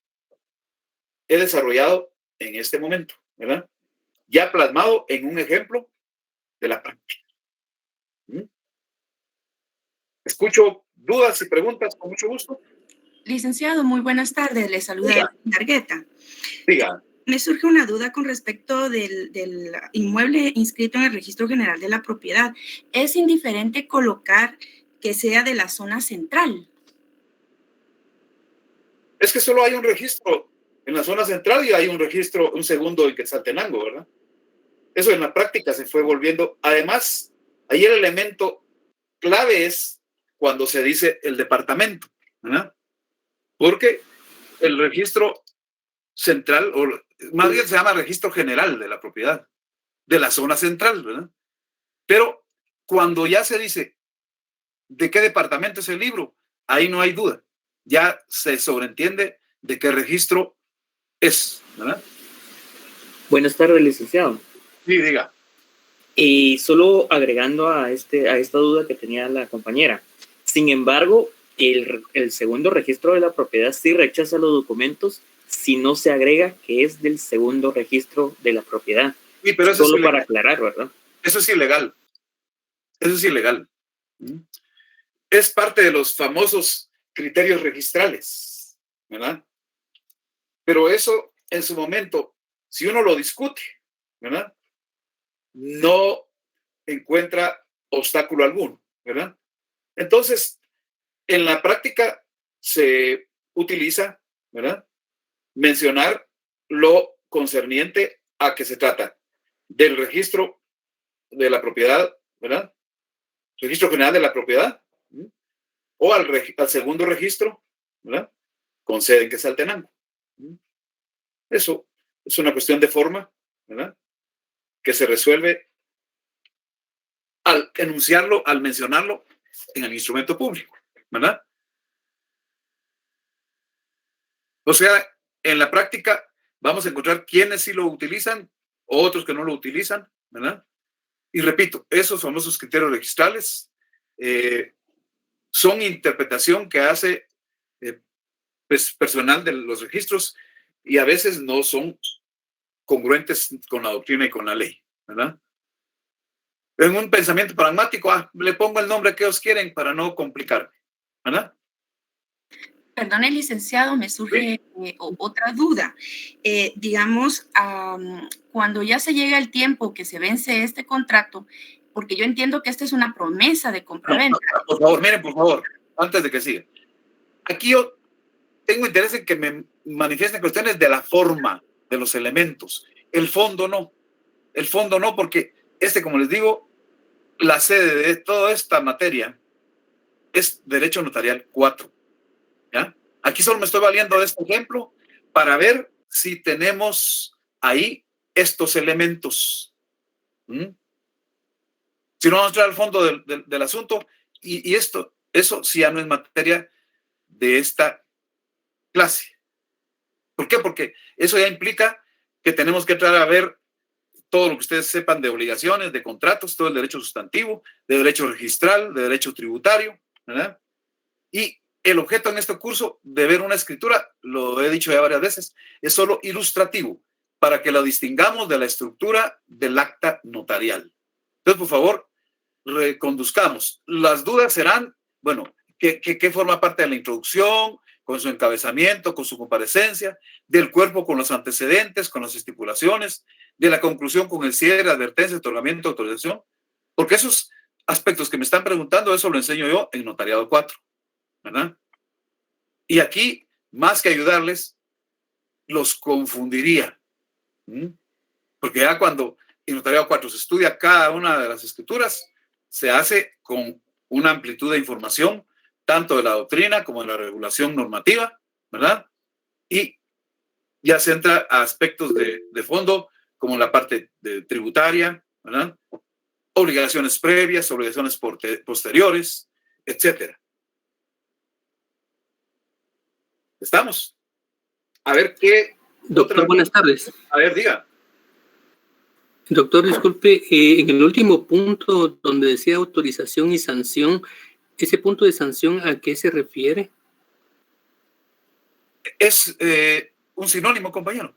Speaker 2: he desarrollado en este momento, ¿verdad? Ya plasmado en un ejemplo de la práctica. Escucho dudas y preguntas con mucho gusto.
Speaker 1: Licenciado, muy buenas tardes. Le saluda Argueta.
Speaker 2: Diga.
Speaker 1: Me surge una duda con respecto del inmueble inscrito en el Registro General de la Propiedad. ¿Es indiferente colocar que sea de la zona central?
Speaker 2: Es que solo hay un registro en la zona central y hay un segundo en Quetzaltenango, ¿verdad? Eso en la práctica se fue volviendo. Además, ahí el elemento clave es cuando se dice el departamento, ¿verdad? Porque el registro central, o más bien se llama registro general de la propiedad, de la zona central, ¿verdad? Pero cuando ya se dice de qué departamento es el libro, ahí no hay duda. Ya se sobreentiende de qué registro es, ¿verdad?
Speaker 4: Buenas tardes, licenciado.
Speaker 2: Sí, diga.
Speaker 4: Y solo agregando a esta duda que tenía la compañera. Sin embargo, el segundo registro de la propiedad sí rechaza los documentos si no se agrega que es del segundo registro de la propiedad.
Speaker 2: Sí, pero eso
Speaker 4: solo
Speaker 2: es
Speaker 4: para aclarar, ¿verdad?
Speaker 2: Eso es ilegal. Eso es ilegal. Es parte de los famosos criterios registrales, ¿verdad? Pero eso, en su momento, si uno lo discute, ¿verdad? No encuentra obstáculo alguno, ¿verdad? Entonces, en la práctica se utiliza, ¿verdad? Mencionar lo concerniente a que se trata del registro de la propiedad, ¿verdad? Registro general de la propiedad, ¿sí? O al segundo registro, ¿verdad? Con sede en Quetzaltenango. Eso es una cuestión de forma, ¿verdad? Que se resuelve al enunciarlo, al mencionarlo en el instrumento público, ¿verdad? O sea, en la práctica vamos a encontrar quienes sí lo utilizan, otros que no lo utilizan, ¿verdad? Y repito, esos famosos criterios registrales son interpretación que hace personal de los registros y a veces no son congruentes con la doctrina y con la ley, ¿verdad? En un pensamiento pragmático, le pongo el nombre que ellos quieren para no complicarme, ¿verdad?
Speaker 1: Perdone, licenciado, me surge otra duda. Digamos, cuando ya se llega el tiempo que se vence este contrato, porque yo entiendo que esta es una promesa de compraventa.
Speaker 2: No, por favor, miren, por favor, antes de que siga. Aquí yo tengo interés en que me manifiesten cuestiones de la forma, de los elementos. El fondo no. El fondo no, porque como les digo, la sede de toda esta materia es Derecho Notarial 4. ¿Ya? Aquí solo me estoy valiendo de este ejemplo para ver si tenemos ahí estos elementos. Si no, vamos a entrar al fondo del asunto y eso sí ya no es materia de esta clase. ¿Por qué? Porque eso ya implica que tenemos que entrar a ver todo lo que ustedes sepan de obligaciones, de contratos, todo el derecho sustantivo, de derecho registral, de derecho tributario, ¿verdad? Y el objeto en este curso de ver una escritura, lo he dicho ya varias veces, es solo ilustrativo para que lo distingamos de la estructura del acta notarial. Entonces, por favor, reconduzcamos. Las dudas serán, bueno, ¿qué forma parte de la introducción, con su encabezamiento, con su comparecencia, del cuerpo con los antecedentes, con las estipulaciones, de la conclusión con el cierre, advertencia, otorgamiento, autorización? Porque esos aspectos que me están preguntando, eso lo enseño yo en Notariado 4, ¿verdad? Y aquí, más que ayudarles, los confundiría. Porque ya cuando en Notariado 4 se estudia cada una de las escrituras, se hace con una amplitud de información, tanto de la doctrina como de la regulación normativa, ¿verdad? Y ya se entra a aspectos de fondo como la parte tributaria, ¿verdad? Obligaciones previas, obligaciones posteriores, etcétera. ¿Estamos? A ver qué...
Speaker 5: Doctor, buenas tardes.
Speaker 2: A ver, diga.
Speaker 5: Doctor, disculpe, en el último punto donde decía autorización y sanción, ¿ese punto de sanción a qué se refiere?
Speaker 2: Es un sinónimo, compañero.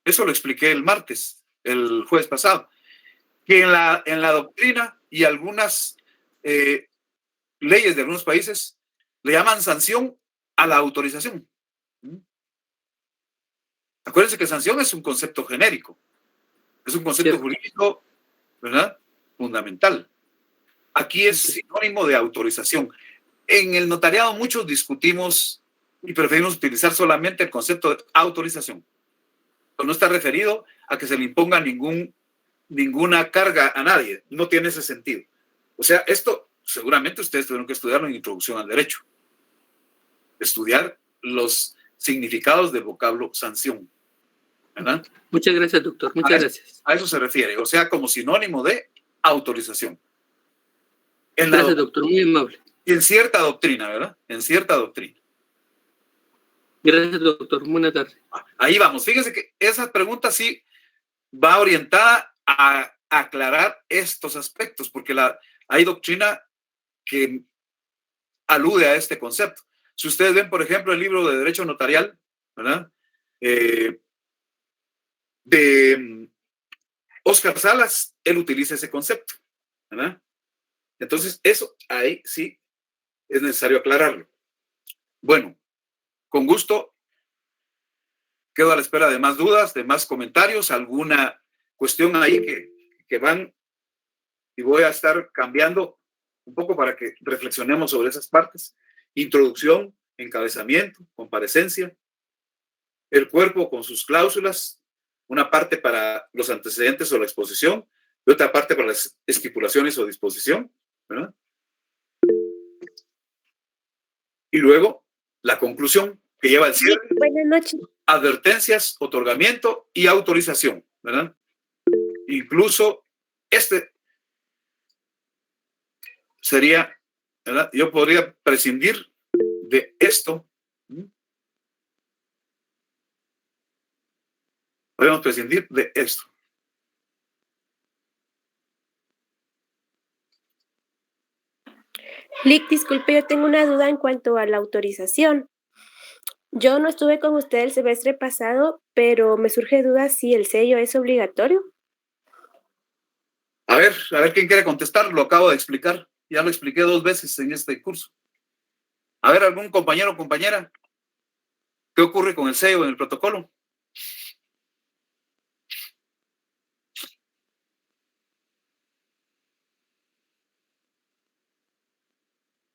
Speaker 2: Eso lo expliqué el jueves pasado, que en la doctrina y algunas leyes de algunos países le llaman sanción a la autorización. Acuérdense que sanción es un concepto genérico, es un concepto jurídico, ¿verdad? Fundamental. Aquí es sinónimo de autorización. En el notariado muchos discutimos y preferimos utilizar solamente el concepto de autorización. No está referido a que se le imponga ninguna carga a nadie. No tiene ese sentido. O sea, esto seguramente ustedes tuvieron que estudiarlo en Introducción al Derecho. Estudiar los significados del vocablo sanción, ¿verdad?
Speaker 5: Muchas gracias, doctor. Muchas gracias.
Speaker 2: A eso se refiere. O sea, como sinónimo de autorización.
Speaker 5: Gracias, doctor. Muy amable.
Speaker 2: Y en cierta doctrina, ¿verdad? En cierta doctrina.
Speaker 5: Gracias, doctor. Buenas tardes.
Speaker 2: Ahí vamos. Fíjense que esa pregunta sí va orientada a aclarar estos aspectos, porque hay doctrina que alude a este concepto. Si ustedes ven, por ejemplo, el libro de Derecho Notarial, ¿verdad? De Óscar Salas, él utiliza ese concepto, ¿verdad? Entonces, eso ahí sí es necesario aclararlo. Bueno, con gusto, quedo a la espera de más dudas, de más comentarios, alguna cuestión ahí que van, y voy a estar cambiando un poco para que reflexionemos sobre esas partes. Introducción, encabezamiento, comparecencia, el cuerpo con sus cláusulas, una parte para los antecedentes o la exposición, y otra parte para las estipulaciones o disposición, ¿verdad? Y luego la conclusión que lleva el cierre.
Speaker 3: Buenas noches.
Speaker 2: Advertencias, otorgamiento y autorización, ¿verdad? Incluso sería, ¿verdad? Yo podría prescindir de esto. Podemos prescindir de esto.
Speaker 3: Lick, disculpe, yo tengo una duda en cuanto a la autorización. Yo no estuve con usted el semestre pasado, pero me surge duda si el sello es obligatorio.
Speaker 2: A ver quién quiere contestar. Lo acabo de explicar. Ya lo expliqué 2 veces en este curso. A ver, algún compañero o compañera. ¿Qué ocurre con el sello en el protocolo?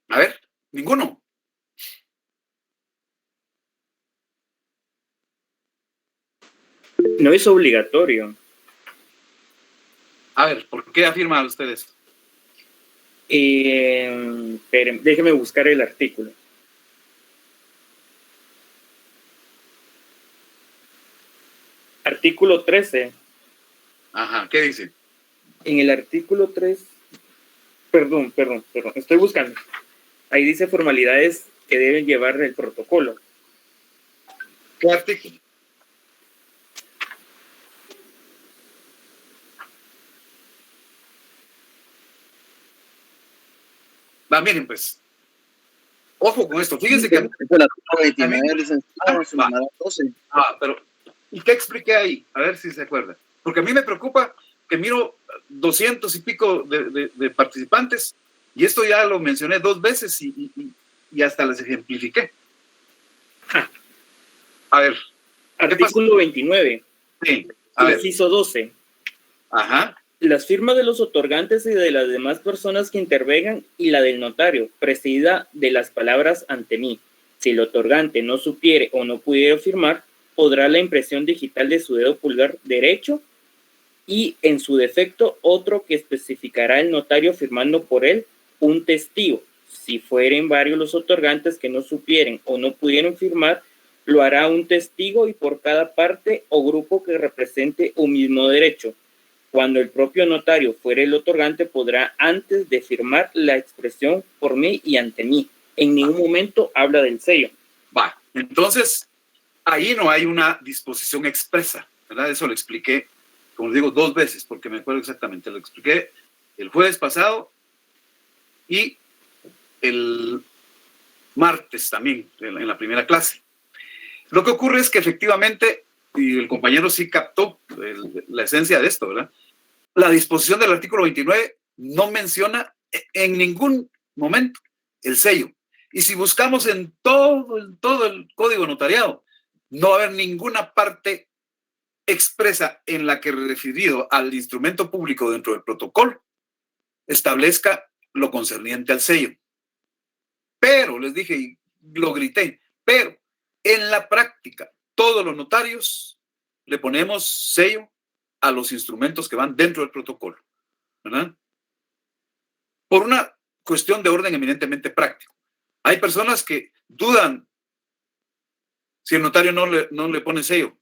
Speaker 2: A ver, ninguno.
Speaker 4: No es obligatorio.
Speaker 2: A ver, ¿por qué afirman ustedes?
Speaker 4: Déjeme buscar el artículo. Artículo 13.
Speaker 2: Ajá, ¿qué dice?
Speaker 4: En el artículo 3, perdón, estoy buscando. Ahí dice formalidades que deben llevar el protocolo.
Speaker 2: ¿Qué artículo? Miren, pues, ojo con esto. Fíjense que... pero, ¿y qué expliqué ahí? A ver si se acuerda. Porque a mí me preocupa que miro 200 y pico de participantes, y esto ya lo mencioné 2 veces y hasta les ejemplifiqué. A ver.
Speaker 4: Artículo 29.
Speaker 2: Sí.
Speaker 4: Inciso 12.
Speaker 2: Ajá.
Speaker 4: Las firmas de los otorgantes y de las demás personas que intervengan y la del notario, precedida de las palabras ante mí. Si el otorgante no supiere o no pudiera firmar, podrá la impresión digital de su dedo pulgar derecho y, en su defecto, otro que especificará el notario firmando por él un testigo. Si fueren varios los otorgantes que no supieren o no pudieron firmar, Lo hará un testigo y por cada parte o grupo que represente un mismo derecho. Cuando el propio notario fuere el otorgante, podrá antes de firmar la expresión por mí y ante mí. En ningún momento habla del sello.
Speaker 2: Va, entonces, ahí no hay una disposición expresa, ¿verdad? Eso lo expliqué, como les digo, 2 veces, porque me acuerdo exactamente. Lo expliqué el jueves pasado y el martes también, en la primera clase. Lo que ocurre es que efectivamente, y el compañero sí captó la esencia de esto, ¿verdad? La disposición del artículo 29 no menciona en ningún momento el sello. Y si buscamos en todo el código notariado, no va a haber ninguna parte expresa en la que, referido al instrumento público dentro del protocolo, establezca lo concerniente al sello. Pero, les dije y lo grité, pero en la práctica, todos los notarios le ponemos sello a los instrumentos que van dentro del protocolo, ¿verdad? Por una cuestión de orden eminentemente práctico. Hay personas que dudan si el notario no le pone sello.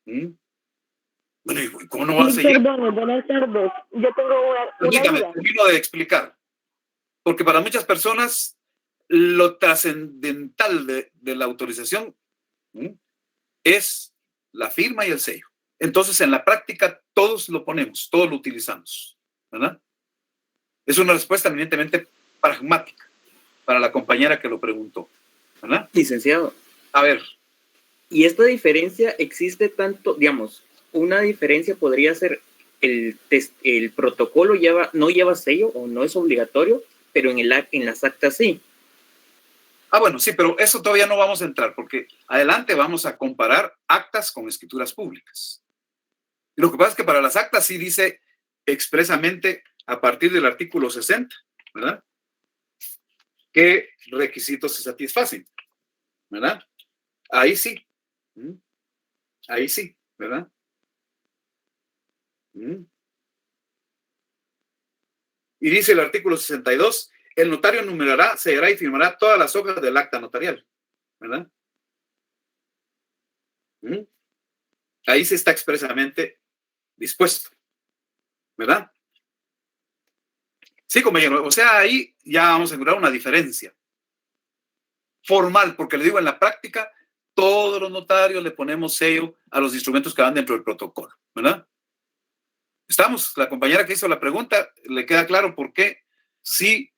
Speaker 2: Bueno, ¿y cómo no va a sellar?
Speaker 3: Perdón, buenas tardes. Yo tengo una
Speaker 2: Permítame,
Speaker 3: duda.
Speaker 2: termino de explicar. Porque para muchas personas lo trascendental de la autorización es la firma y el sello. Entonces, en la práctica, todos lo ponemos, todos lo utilizamos, ¿verdad? Es una respuesta eminentemente pragmática para la compañera que lo preguntó, ¿verdad?
Speaker 4: Licenciado.
Speaker 2: A ver.
Speaker 4: Y esta diferencia existe tanto, digamos, una diferencia podría ser el protocolo no lleva sello o no es obligatorio, pero en las actas sí.
Speaker 2: Ah, bueno, sí, pero eso todavía no vamos a entrar, porque adelante vamos a comparar actas con escrituras públicas. Y lo que pasa es que para las actas sí dice expresamente a partir del artículo 60, ¿verdad? ¿Qué requisitos se satisfacen? ¿Verdad? Ahí sí. Ahí sí, ¿verdad? Y dice el artículo 62, el notario numerará, sellará y firmará todas las hojas del acta notarial, ¿verdad? Ahí sí está expresamente dispuesto, ¿verdad? Sí, compañero, o sea, ahí ya vamos a encontrar una diferencia formal, porque le digo, en la práctica, todos los notarios le ponemos sello a los instrumentos que van dentro del protocolo, ¿verdad? Estamos, la compañera que hizo la pregunta, le queda claro por qué sí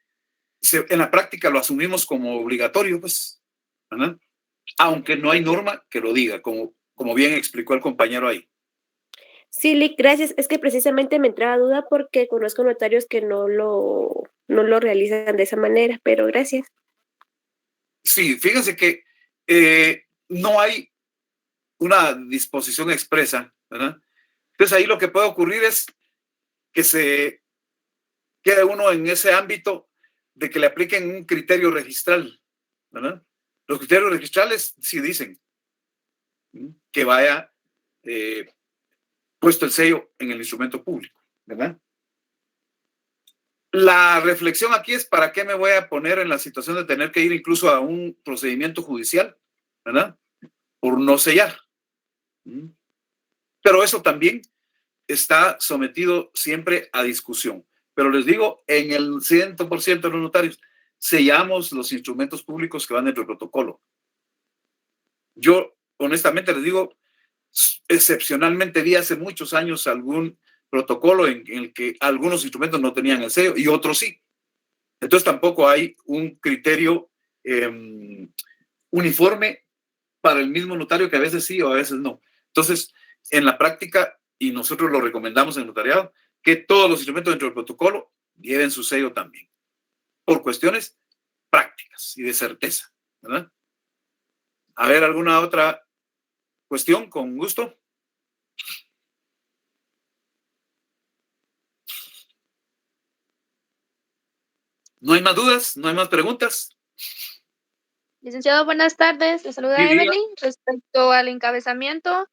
Speaker 2: en la práctica lo asumimos como obligatorio, pues, ¿verdad? Aunque no hay norma que lo diga, como bien explicó el compañero ahí.
Speaker 3: Sí, Lick, gracias. Es que precisamente me entraba duda porque conozco notarios que no lo realizan de esa manera, pero gracias.
Speaker 2: Sí, fíjense que no hay una disposición expresa, ¿verdad? Entonces ahí lo que puede ocurrir es que se quede uno en ese ámbito de que le apliquen un criterio registral, ¿verdad? Los criterios registrales sí dicen que vaya puesto el sello en el instrumento público, ¿verdad? La reflexión aquí es ¿para qué me voy a poner en la situación de tener que ir incluso a un procedimiento judicial, ¿verdad? Por no sellar. Pero eso también está sometido siempre a discusión. Pero les digo, en el 100% de los notarios sellamos los instrumentos públicos que van dentro del protocolo. Yo, honestamente, les digo, excepcionalmente vi hace muchos años algún protocolo en el que algunos instrumentos no tenían el sello y otros sí. Entonces tampoco hay un criterio uniforme para el mismo notario que a veces sí o a veces no. Entonces, en la práctica, y nosotros lo recomendamos en el notariado, que todos los instrumentos dentro del protocolo lleven su sello también, por cuestiones prácticas y de certeza, ¿verdad? A ver, ¿alguna otra cuestión? Con gusto. ¿No hay más dudas? ¿No hay más preguntas?
Speaker 6: Licenciado, buenas tardes. Le saluda
Speaker 2: Sí, diga.
Speaker 6: Evelyn. Respecto al encabezamiento,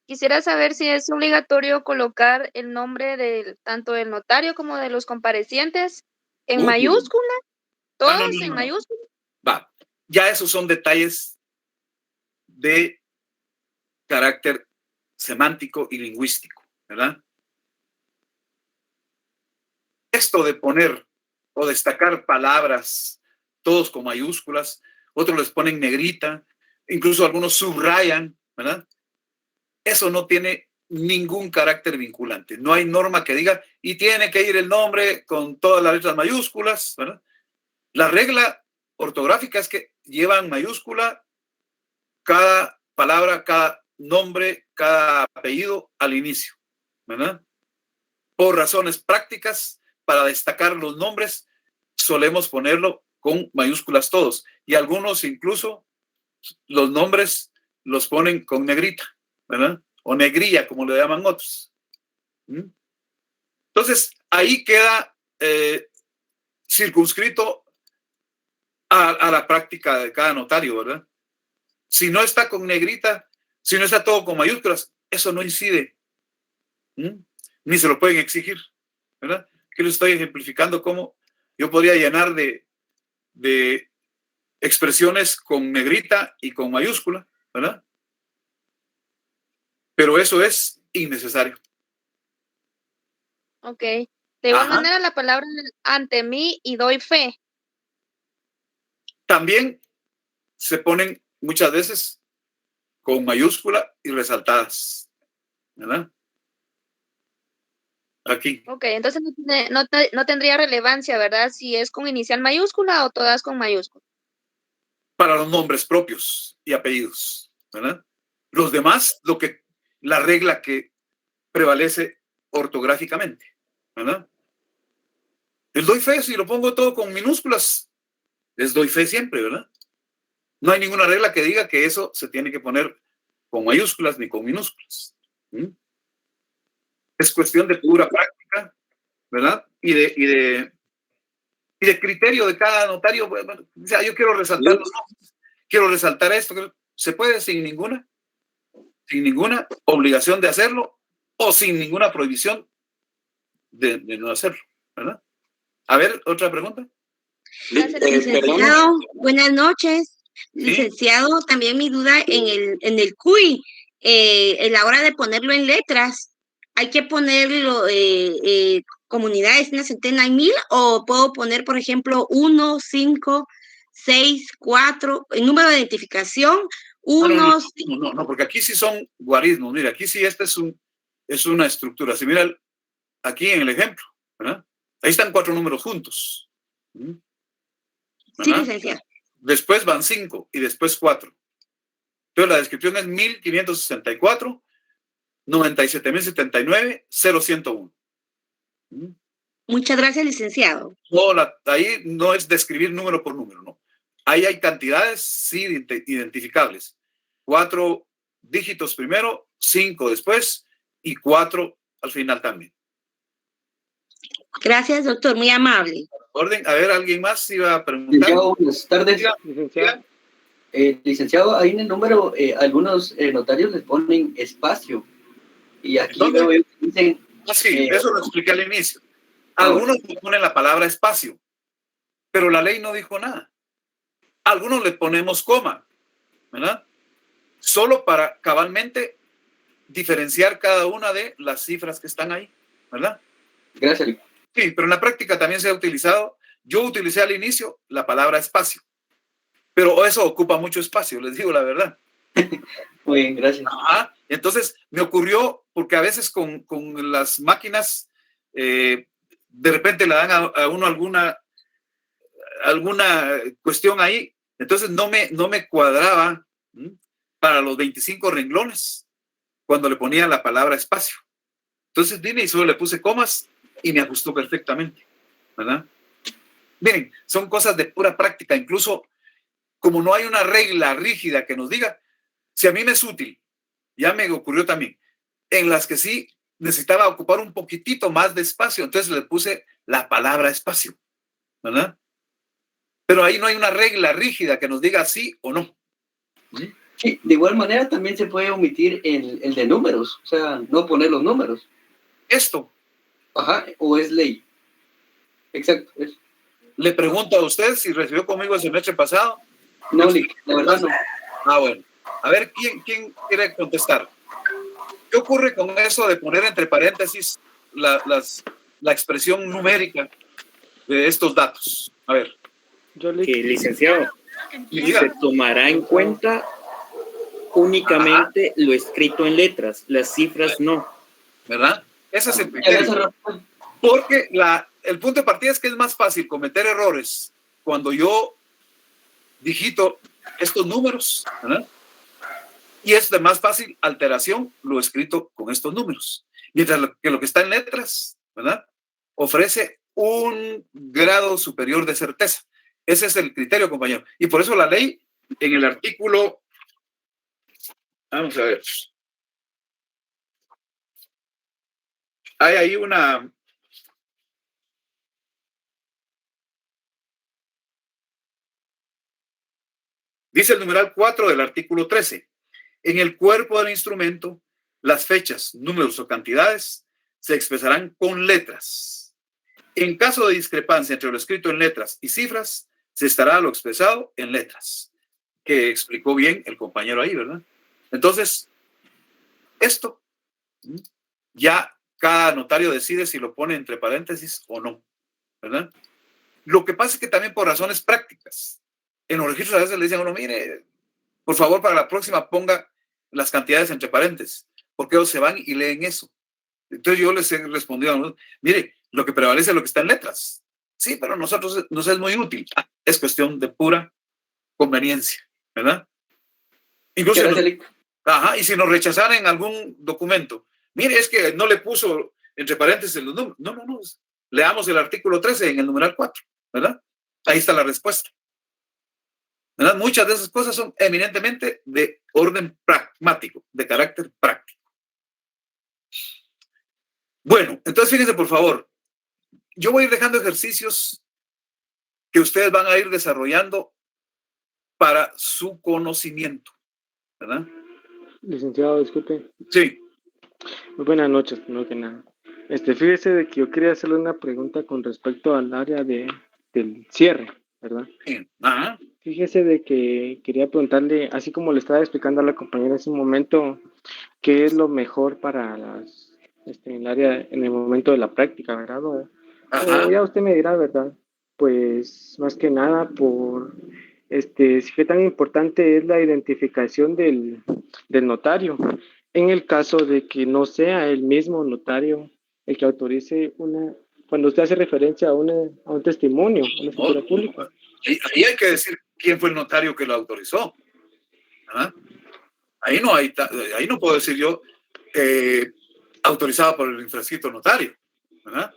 Speaker 6: quisiera saber si es obligatorio colocar el nombre tanto del notario como de los comparecientes en mayúscula, todos en mayúscula.
Speaker 2: Va, ya esos son detalles de carácter semántico y lingüístico, ¿verdad? Esto de poner o destacar palabras, todos con mayúsculas, otros les ponen negrita, incluso algunos subrayan, ¿verdad? Eso no tiene ningún carácter vinculante. No hay norma que diga, y tiene que ir el nombre con todas las letras mayúsculas, ¿verdad? La regla ortográfica es que llevan mayúscula cada palabra, cada nombre, cada apellido al inicio, ¿verdad? Por razones prácticas, para destacar los nombres, solemos ponerlo con mayúsculas todos. Y algunos incluso los nombres los ponen con negrita, ¿verdad? O negrilla, como le llaman otros. Entonces, ahí queda circunscrito a la práctica de cada notario, ¿verdad? Si no está con negrita, si no está todo con mayúsculas, eso no incide. Ni se lo pueden exigir, ¿verdad? Que les estoy ejemplificando cómo yo podría llenar de expresiones con negrita y con mayúscula, ¿verdad? Pero eso es innecesario.
Speaker 6: Ok. De igual manera, la palabra ante mí y doy fe.
Speaker 2: También se ponen muchas veces con mayúscula y resaltadas, ¿verdad? Aquí.
Speaker 6: Ok, entonces no tendría relevancia, ¿verdad? Si es con inicial mayúscula o todas con mayúscula.
Speaker 2: Para los nombres propios y apellidos, ¿verdad? Los demás, la regla que prevalece ortográficamente, ¿verdad? El doy fe, si lo pongo todo con minúsculas, les doy fe siempre, ¿verdad? No hay ninguna regla que diga que eso se tiene que poner con mayúsculas ni con minúsculas. Es cuestión de pura práctica, ¿verdad? Y de criterio de cada notario. Bueno, o sea, yo quiero resaltar los nombres, quiero resaltar esto. Se puede sin ninguna obligación de hacerlo o sin ninguna prohibición de no hacerlo, ¿verdad? A ver, otra pregunta.
Speaker 7: Licenciado, buenas noches.
Speaker 2: ¿Sí?
Speaker 7: Licenciado, también mi duda en el CUI, en la hora de ponerlo en letras, ¿hay que ponerlo comunidades, una centena y 1000? ¿O puedo poner, por ejemplo, 1, 5, 6, 4, el número de identificación?
Speaker 2: No, porque aquí sí son guarismos. Mira, aquí sí esta es una estructura. Si mira aquí en el ejemplo, ¿verdad? Ahí están 4 números juntos. ¿Verdad?
Speaker 7: Sí, licenciado.
Speaker 2: Después van 5 y después 4. Entonces la descripción es 1564, 97.079, 0101.
Speaker 7: Muchas gracias, licenciado.
Speaker 2: No, ahí no es describir número por número, no. Ahí hay cantidades sí identificables. 4 dígitos primero, 5 después y 4 al final también.
Speaker 7: Gracias, doctor, muy amable.
Speaker 2: Orden, a ver, ¿alguien más iba a preguntar?
Speaker 8: Licenciado, buenas tardes.
Speaker 4: Licenciado.
Speaker 8: Licenciado, ahí en el número, algunos notarios les ponen espacio. Y aquí
Speaker 2: ¿Dónde?
Speaker 8: veo que dicen...
Speaker 2: Sí, eso lo expliqué al inicio. Algunos le ponen la palabra espacio, pero la ley no dijo nada. Algunos le ponemos coma, ¿verdad? Solo para cabalmente diferenciar cada una de las cifras que están ahí, ¿verdad?
Speaker 8: Gracias.
Speaker 2: Sí, pero en la práctica también se ha utilizado. Yo utilicé al inicio la palabra espacio, pero eso ocupa mucho espacio, les digo la verdad.
Speaker 8: Muy bien, gracias.
Speaker 2: Entonces me ocurrió, porque a veces con las máquinas de repente le dan a uno alguna cuestión ahí, entonces no me cuadraba para los 25 renglones cuando le ponía la palabra espacio. Entonces vine y solo le puse comas y me ajustó perfectamente, ¿verdad? Miren, son cosas de pura práctica. Incluso como no hay una regla rígida que nos diga, si a mí me es útil, ya me ocurrió también, en las que sí necesitaba ocupar un poquitito más de espacio, entonces le puse la palabra espacio, ¿verdad? Pero ahí no hay una regla rígida que nos diga sí o no.
Speaker 8: Sí, de igual manera también se puede omitir el de números, o sea, no poner los números.
Speaker 2: Esto.
Speaker 8: O es ley. Exacto.
Speaker 2: Le pregunto a usted si recibió conmigo el semestre pasado.
Speaker 8: No, la verdad no.
Speaker 2: Bueno. A ver, ¿quién quiere contestar? ¿Qué ocurre con eso de poner entre paréntesis la expresión numérica de estos datos? A ver.
Speaker 4: Licenciado,
Speaker 2: Diga.
Speaker 4: se tomará en cuenta únicamente lo escrito en letras, las cifras no.
Speaker 2: ¿Verdad? Ese es el criterio. Porque el punto de partida es que es más fácil cometer errores cuando yo digito estos números, ¿verdad? Y es de más fácil alteración lo escrito con estos números. Mientras que lo que está en letras, ¿verdad? Ofrece un grado superior de certeza. Ese es el criterio, compañero. Y por eso la ley, en el artículo, vamos a ver, hay ahí una... Dice el numeral 4 del artículo 13. En el cuerpo del instrumento, las fechas, números o cantidades se expresarán con letras. En caso de discrepancia entre lo escrito en letras y cifras, se estará lo expresado en letras, que explicó bien el compañero ahí, ¿verdad? Entonces, esto ya cada notario decide si lo pone entre paréntesis o no, ¿verdad? Lo que pasa es que también por razones prácticas, en los registros a veces le dicen a uno, mire, por favor, para la próxima ponga las cantidades entre paréntesis, porque ellos se van y leen eso. Entonces yo les he respondido a uno, mire, lo que prevalece es lo que está en letras. Sí, pero a nosotros nos es muy útil. Es cuestión de pura conveniencia, ¿verdad? Incluso y si nos rechazaran en algún documento, mire, es que no le puso entre paréntesis los números. No. Leamos el artículo 13 en el numeral 4, ¿verdad? Ahí está la respuesta. ¿Verdad? Muchas de esas cosas son eminentemente de orden pragmático, de carácter práctico. Bueno, entonces fíjense por favor, yo voy a ir dejando ejercicios que ustedes van a ir desarrollando para su conocimiento, ¿verdad?
Speaker 9: Licenciado, disculpe.
Speaker 2: Sí.
Speaker 9: Muy buenas noches, no que nada. Fíjese de que yo quería hacerle una pregunta con respecto al área del cierre, ¿verdad?
Speaker 2: Sí. Ajá.
Speaker 9: Fíjese de que quería preguntarle, así como le estaba explicando a la compañera hace un momento, ¿qué es lo mejor para el área en el momento de la práctica, ¿verdad? O ya usted me dirá, ¿verdad? Pues más que nada por qué tan importante es la identificación del notario en el caso de que no sea el mismo notario el que autorice cuando usted hace referencia a un testimonio, una escritura pública.
Speaker 2: Ahí hay que decir quién fue el notario que lo autorizó. ¿Ah? Ahí no puedo decir yo autorizado por el infrascrito notario. ¿Verdad?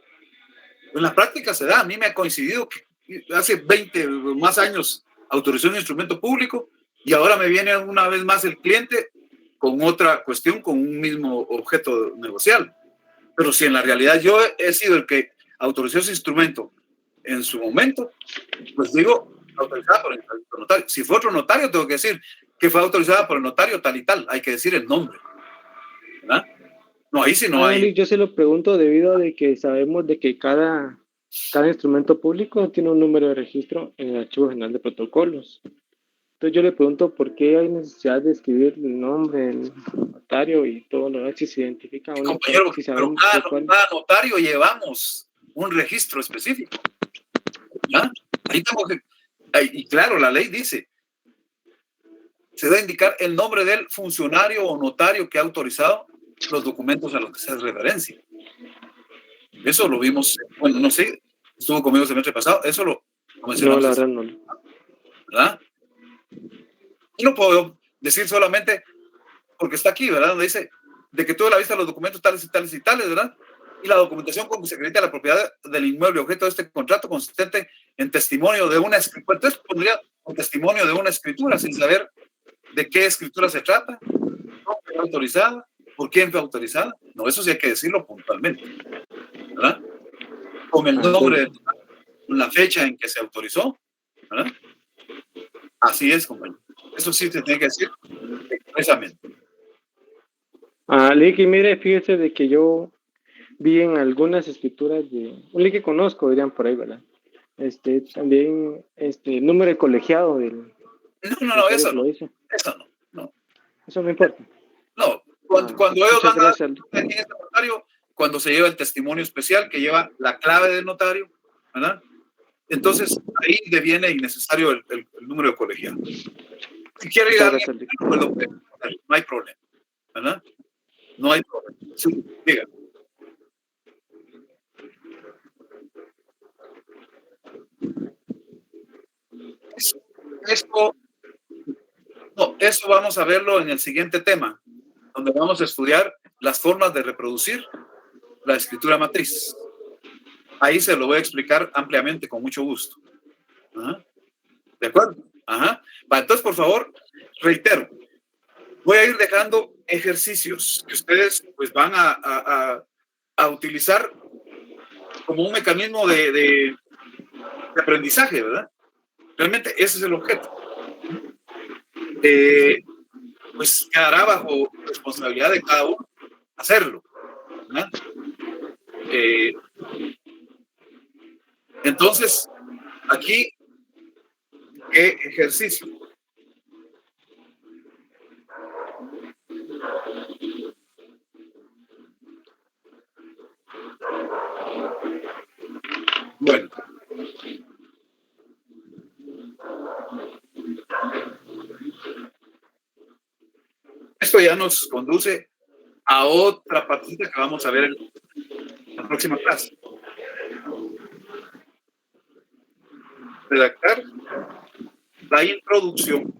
Speaker 2: En la práctica se da. A mí me ha coincidido que hace 20 o más años autorizó un instrumento público y ahora me viene una vez más el cliente con otra cuestión, con un mismo objeto negocial. Pero si en la realidad yo he sido el que autorizó ese instrumento en su momento, pues digo, autorizada por el notario. Si fue otro notario, tengo que decir que fue autorizada por el notario tal y tal. Hay que decir el nombre. ¿Verdad? No, ahí sí no hay.
Speaker 9: Yo se lo pregunto debido a de que sabemos de que cada instrumento público tiene un número de registro en el Archivo General de Protocolos. Entonces yo le pregunto por qué hay necesidad de escribir el nombre del notario y todo lo demás si se identifica uno.
Speaker 2: Compañero,
Speaker 9: si
Speaker 2: pero cada notario llevamos un registro específico. ¿Ya? Ahí tengo que... Y claro, la ley dice, se debe indicar el nombre del funcionario o notario que ha autorizado los documentos a los que se hace referencia. Eso lo vimos, bueno, no sé, estuvo conmigo el semestre pasado, eso lo mencionamos.
Speaker 9: No, la verdad no.
Speaker 2: ¿Verdad? Y no puedo decir solamente porque está aquí, ¿verdad? Donde dice de que tuve la vista de los documentos tales y tales y tales, ¿verdad? Y la documentación con que se acredita la propiedad del inmueble objeto de este contrato consistente en testimonio de una escritura. Entonces pondría un testimonio de una escritura sin saber de qué escritura se trata, cómo fue autorizada, por quién fue autorizada. No, eso sí hay que decirlo puntualmente, ¿verdad? Con el nombre, la fecha en que se autorizó, ¿verdad? Así es, compañero. Eso sí se tiene que decir expresamente.
Speaker 9: Licky, mire, fíjese de que yo vi en algunas escrituras de un link que conozco, dirían por ahí, ¿verdad? También número de colegiado del...
Speaker 2: No, eso no. Eso no.
Speaker 9: Eso no importa.
Speaker 2: No, cuando ellos van a
Speaker 9: gracias.
Speaker 2: en este notario, cuando se lleva el testimonio especial que lleva la clave del notario, ¿verdad? Entonces, ahí deviene innecesario el número de colegiado. Si quiere ir a alguien, pues lo puede poner, no hay problema, ¿verdad? No hay problema. Sí, diga. Eso vamos a verlo en el siguiente tema, donde vamos a estudiar las formas de reproducir la escritura matriz. Ahí se lo voy a explicar ampliamente, con mucho gusto. ¿Ajá? ¿De acuerdo? Ajá. Entonces, por favor, reitero, voy a ir dejando ejercicios que ustedes pues van a utilizar como un mecanismo de aprendizaje, ¿verdad? Realmente ese es el objeto. Pues quedará bajo responsabilidad de cada uno hacerlo, ¿verdad? Entonces, aquí, ¿qué ejercicio? Bueno. Esto ya nos conduce a otra partita que vamos a ver en la próxima clase. Redactar la introducción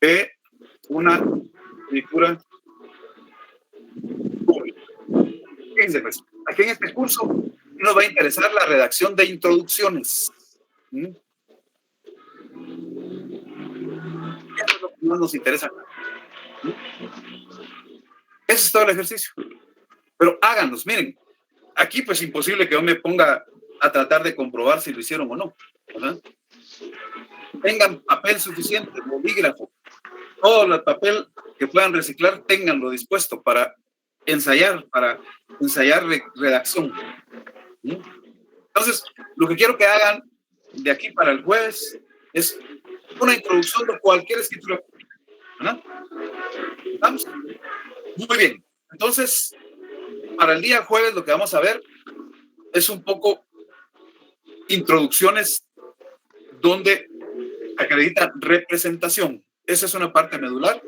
Speaker 2: de una escritura pública. Fíjense, pues, aquí en este curso nos va a interesar la redacción de introducciones. Eso es lo que más nos interesa. Ese es todo el ejercicio. Pero háganlos, miren. Aquí pues imposible que yo me ponga a tratar de comprobar si lo hicieron o no, ¿verdad? Tengan papel suficiente, bolígrafo, todo el papel que puedan reciclar, ténganlo dispuesto para ensayar redacción. Entonces, lo que quiero que hagan de aquí para el jueves es una introducción de cualquier escritura pública, ¿verdad? ¿Estamos? Muy bien. Entonces, para el día jueves lo que vamos a ver es un poco introducciones donde acredita representación. Esa es una parte medular.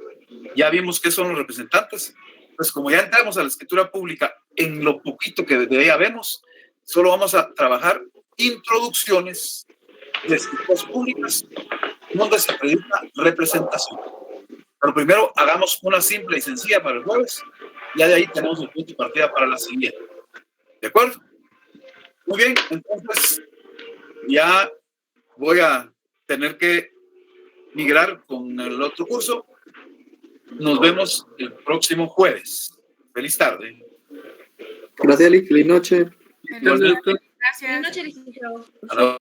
Speaker 2: Ya vimos qué son los representantes. Pues como ya entramos a la escritura pública, en lo poquito que de ella vemos, solo vamos a trabajar introducciones de escrituras públicas donde se acredita representación. Pero primero hagamos una simple y sencilla para el jueves. Ya de ahí tenemos el punto de partida para la siguiente. ¿De acuerdo? Muy bien, entonces ya voy a tener que migrar con el otro curso. Nos vemos el próximo jueves. Feliz tarde.
Speaker 10: Gracias, Eli. Feliz noche.
Speaker 1: Gracias.
Speaker 7: Buenas noches, licenciado.
Speaker 2: Hasta luego.